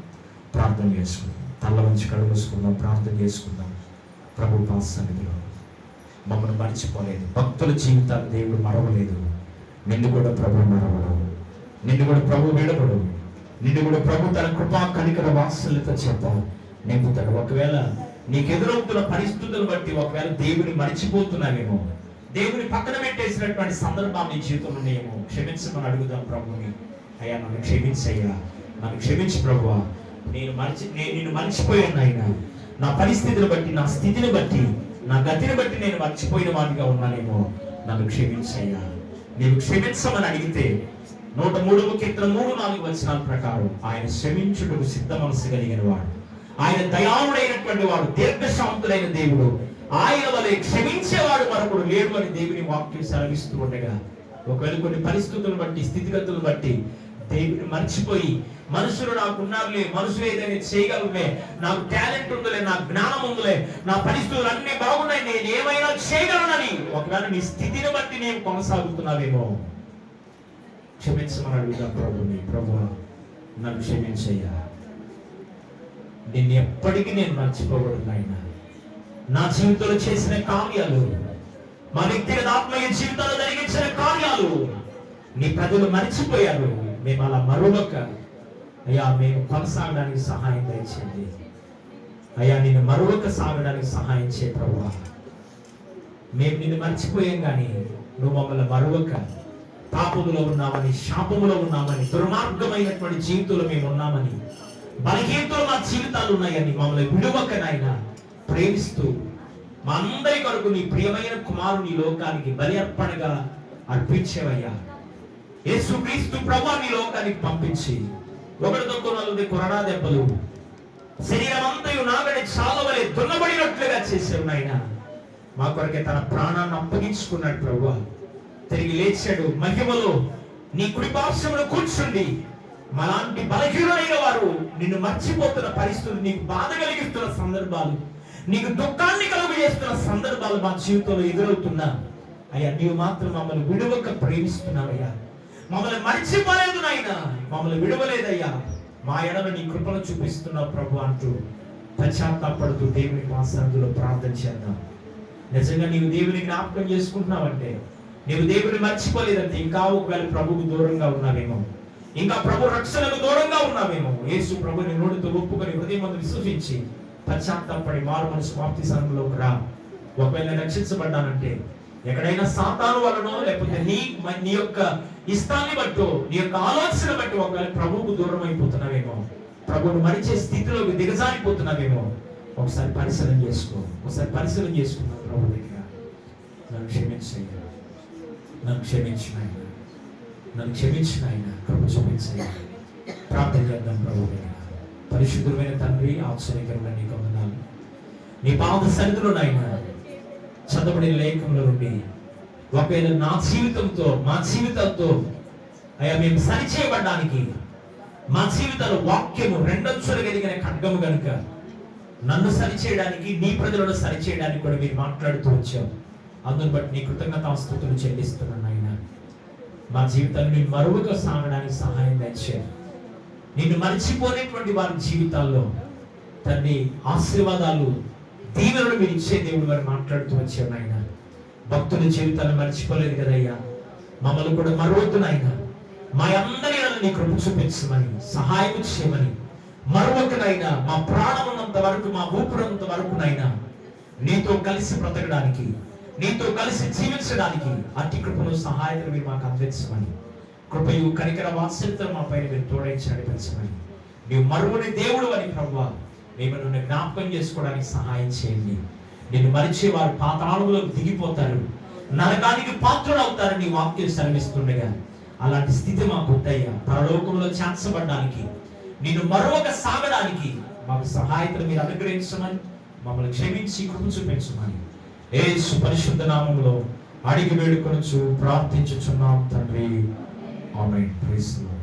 ప్రార్థన చేసుకుందాం. తల్ల వంచి కళ్ళు మూసుకుందాం, ప్రార్థన చేసుకుందాం. ప్రభు పాద సన్నిధిలో మమ్మల్ని మర్చిపోలేదు. భక్తుల జీవితాలు దేవుడు మరవలేదు. నిన్ను కూడా ప్రభు మరవడు, నిన్ను కూడా ప్రభు విడవడు, నిన్ను కూడా ప్రభు తన కృపా కనికర వాత్సల్యత చేత నింపుతాడు. ఒకవేళ నీకు ఎదురవుతున్న పరిస్థితులను బట్టి ఒకవేళ దేవుని మర్చిపోతున్నావేమో, దేవుని పక్కన పెట్టేసినటువంటి సందర్భాన్ని నీ జీవితంలో ఏమో క్షమించమని అడుగుదాం ప్రభుని. అయ్యా నన్ను క్షమించయ్యా, నన్ను క్షమించు ప్రభువా, నిన్ను మర్చిపోయాను ఆయన. నా పరిస్థితిని బట్టి, నా స్థితిని బట్టి, నా గతిని బట్టి నేను మర్చిపోయిన వాడిగా ఉన్నానేమో, నన్ను క్షమించయ్యా. నీవు క్షమించమని అడిగితే 103వ కీర్తన 3-4 వచనాల ప్రకారం ఆయన క్షమించుటకు సిద్ధ మనసు కలిగిన వాడు, ఆయన దయాళుడైనటువంటి వాడు, దీర్ఘశాంతుడైన దేవుడు, ఆయన వలె క్షమించేవాడు మరొకడు లేడు అని దేవుని వాక్యం సెలవిస్తూ ఉండగా, ఒకవేళ కొన్ని పరిస్థితులను బట్టి, స్థితిగతులను బట్టి దేవుని మర్చిపోయి మనుషులు నాకున్నారులే, మనుషులు ఏదైనా చేయగలమే, నాకు టాలెంట్ ఉందిలే, నా జ్ఞానం ఉందిలే, నా పరిస్థితులు అన్ని బాగున్నాయి, నేను ఏమైనా చేయగలనని ఒకవేళ నీ స్థితిని బట్టి నేను కొనసాగుతున్నావేమో, క్షమించమని అడుగుతా ప్రభుని. ప్రభు నన్ను క్షమించయ్యా, నిన్ను ఎప్పటికీ నేను మర్చిపోకూడదు ఆయన. నా జీవితంలో చేసిన కార్యాలు, మా వ్యక్తిగత ఆత్మీయ జీవితాలు జరిగించిన కార్యాలు నీ ప్రజలు మరిచిపోయారు. మేము అలా మరొక అయ్యా మేము కొనసాగడానికి సహాయం దయచేయండి అయ్యా. నిన్ను మరొక సాగడానికి సహాయం చేయ ప్రభువా. మేము నిన్ను మర్చిపోయాం కానీ నువ్వు మమ్మల్ని మరొక పాపములో ఉన్నామని, శాపములో ఉన్నామని, దుర్మార్గమైనటువంటి జీవితంలో మేము ఉన్నామని, బలహీనతలో మా జీవితాలు ఉన్నాయని మమ్మల్ని విడువకనైనా ప్రేమిస్తూ మా అందరి కొరకు నీ ప్రియమైన కుమారుని లోకానికి బలి అర్పణగా అర్పించేవయ్యా. యేసుక్రీస్తు ప్రభువా నీ లోకానికి పంపించి ఒకటితో కొనలు కొరడా దెబ్బలు శరీరం అంతయు నాగడి చాలవలే దున్నబడినట్లుగా చేసావు నాయన. మా కొరకే తన ప్రాణాన్ని అప్పగించుకున్నాడు ప్రభువా. తిరిగి లేచాడు మహిమలో నీ కుడి పార్శ్వమున కూర్చుండి మాలాంటి బలహీనులైన వారు నిన్ను మర్చిపోతున్న పరిస్థితులు, నీకు బాధ కలిగిస్తున్న సందర్భాలు, నీకు దుఃఖాన్ని కలుగు చేస్తున్న సందర్భాలు మా జీవితంలో ఎదురవుతున్నా అయ్యా, నీవు మాత్రం మమ్మల్ని విడువక ప్రేమిస్తున్నావయ్యా. మమ్మల్ని మర్చిపోలేదు నాయన, మమ్మల్ని విడవలేదయ్యా. మా ఎడల నీ కృపను చూపిస్తున్నావు ప్రభు అంటూ పశ్చాత్తాపడుతూ దేవుని సన్నిధిలో ప్రార్థన చేద్దాం. నిజంగా నీవు దేవుని జ్ఞాపకం చేసుకుంటున్నావంటే, నీవు దేవుని మర్చిపోలేదంటే ఇంకా ఒకవేళ ప్రభువుకు దూరంగా ఉన్నావేమో, ఇంకా ప్రభు రక్షణకు దూరంగా ఉన్నావేమో. యేసు ప్రభుని నోటితో ఒప్పుకొని హృదయమందు విశ్వసించి పశ్చాత్తాపడి మారు మనసు మాప్తి సంఘంలోకి రా. ఒకవేళ రక్షించబడ్డానంటే ఎక్కడైనా సాతాను వలనో లేకపోతే నీ యొక్క ఇష్టాన్ని బట్టో, నీ యొక్క ఆలోచన బట్టి ఒకవేళ ప్రభువుకు దూరం అయిపోతున్నావేమో, ప్రభువును మరిచే స్థితిలోకి దిగజారిపోతున్నావేమో, ఒకసారి పరిశీలన చేసుకో. ఒకసారి పరిశీలన చేసుకున్నావు ప్రభు దగ్గర. నన్ను క్షమించయ్యా, నన్ను క్షమించిన నన్ను క్షమించిన ఆయన కృప చూపించయ్యా. ప్రార్థన చేద్దాం ప్రభు దగ్గర. పరిశుద్ధమైన తండ్రి, ఆశ్చర్యకరమైన నీ వందనాలు. నీ పాద సన్నిధిలో నాయన చదవబడిన లేఖంలో నుండి ఒకవేళ నా జీవితంతో మా జీవితంతో అయ్యా మేము సరిచేయబడడానికి మా జీవితాల వాక్యము రెండంచులు కలిగిన ఖడ్గము కనుక నన్ను సరిచేయడానికి, నీ ప్రజలను సరిచేయడానికి కూడా మీరు మాట్లాడుతూ వచ్చావు. అందుని బట్టి నీ కృతజ్ఞతాస్తుతులు చెల్లిస్తున్నాను ఆయన. మా జీవితాన్ని నేను మరువుగా సాగడానికి సహాయం తెచ్చాను. నిన్ను మర్చిపోలేటువంటి వారి జీవితాల్లో తండ్రి ఆశీర్వాదాలు, దీవెనలు మీరు ఇచ్చే దేవుడు వారు మాట్లాడుతూ వచ్చాను ఆయన. భక్తుల జీవితాన్ని మర్చిపోలేదు కదయ్యా, మమ్మల్ని కూడా మరొద్దునైనా మా అందరి నీ కృప చూపించమని, సహాయం చేయమని, మరొకనైనా మా ప్రాణం ఉన్నంత వరకు, మా ఊపిరంత వరకునైనా నీతో కలిసి బ్రతకడానికి, నీతో కలిసి జీవించడానికి అట్టి కృపను సహాయం మీరు మాకు అందించమని, కృపయు కనికర వాత్సల్యతను మా పైన మీరు తోడైంచి నడిపించమని, నీవు మరువని దేవుడు అని ప్రభువా మేము నిన్ను జ్ఞాపకం చేసుకోవడానికి సహాయం చేయండి. నిన్ను మరిచే వారు పాతాళంలోకి దిగిపోతారు, నరకానికి పాత్రులు అవుతారని నీ వాక్యం సెలవిస్తుండగా అలాంటి స్థితి మాకు వద్దయ్యా. పరలోకంలో చేర్చబడడానికి, నిన్ను మరొక సాగడానికి మాకు సహాయతను మీరు అనుగ్రహించమని, మమ్మల్ని క్షమించి కృప చూపించమని యేసు పరిశుద్ధ నామములో అడిగి వేడుకొనుచు ప్రార్థించుచున్నాం తండ్రి. ఆమేన్. Praise the lord.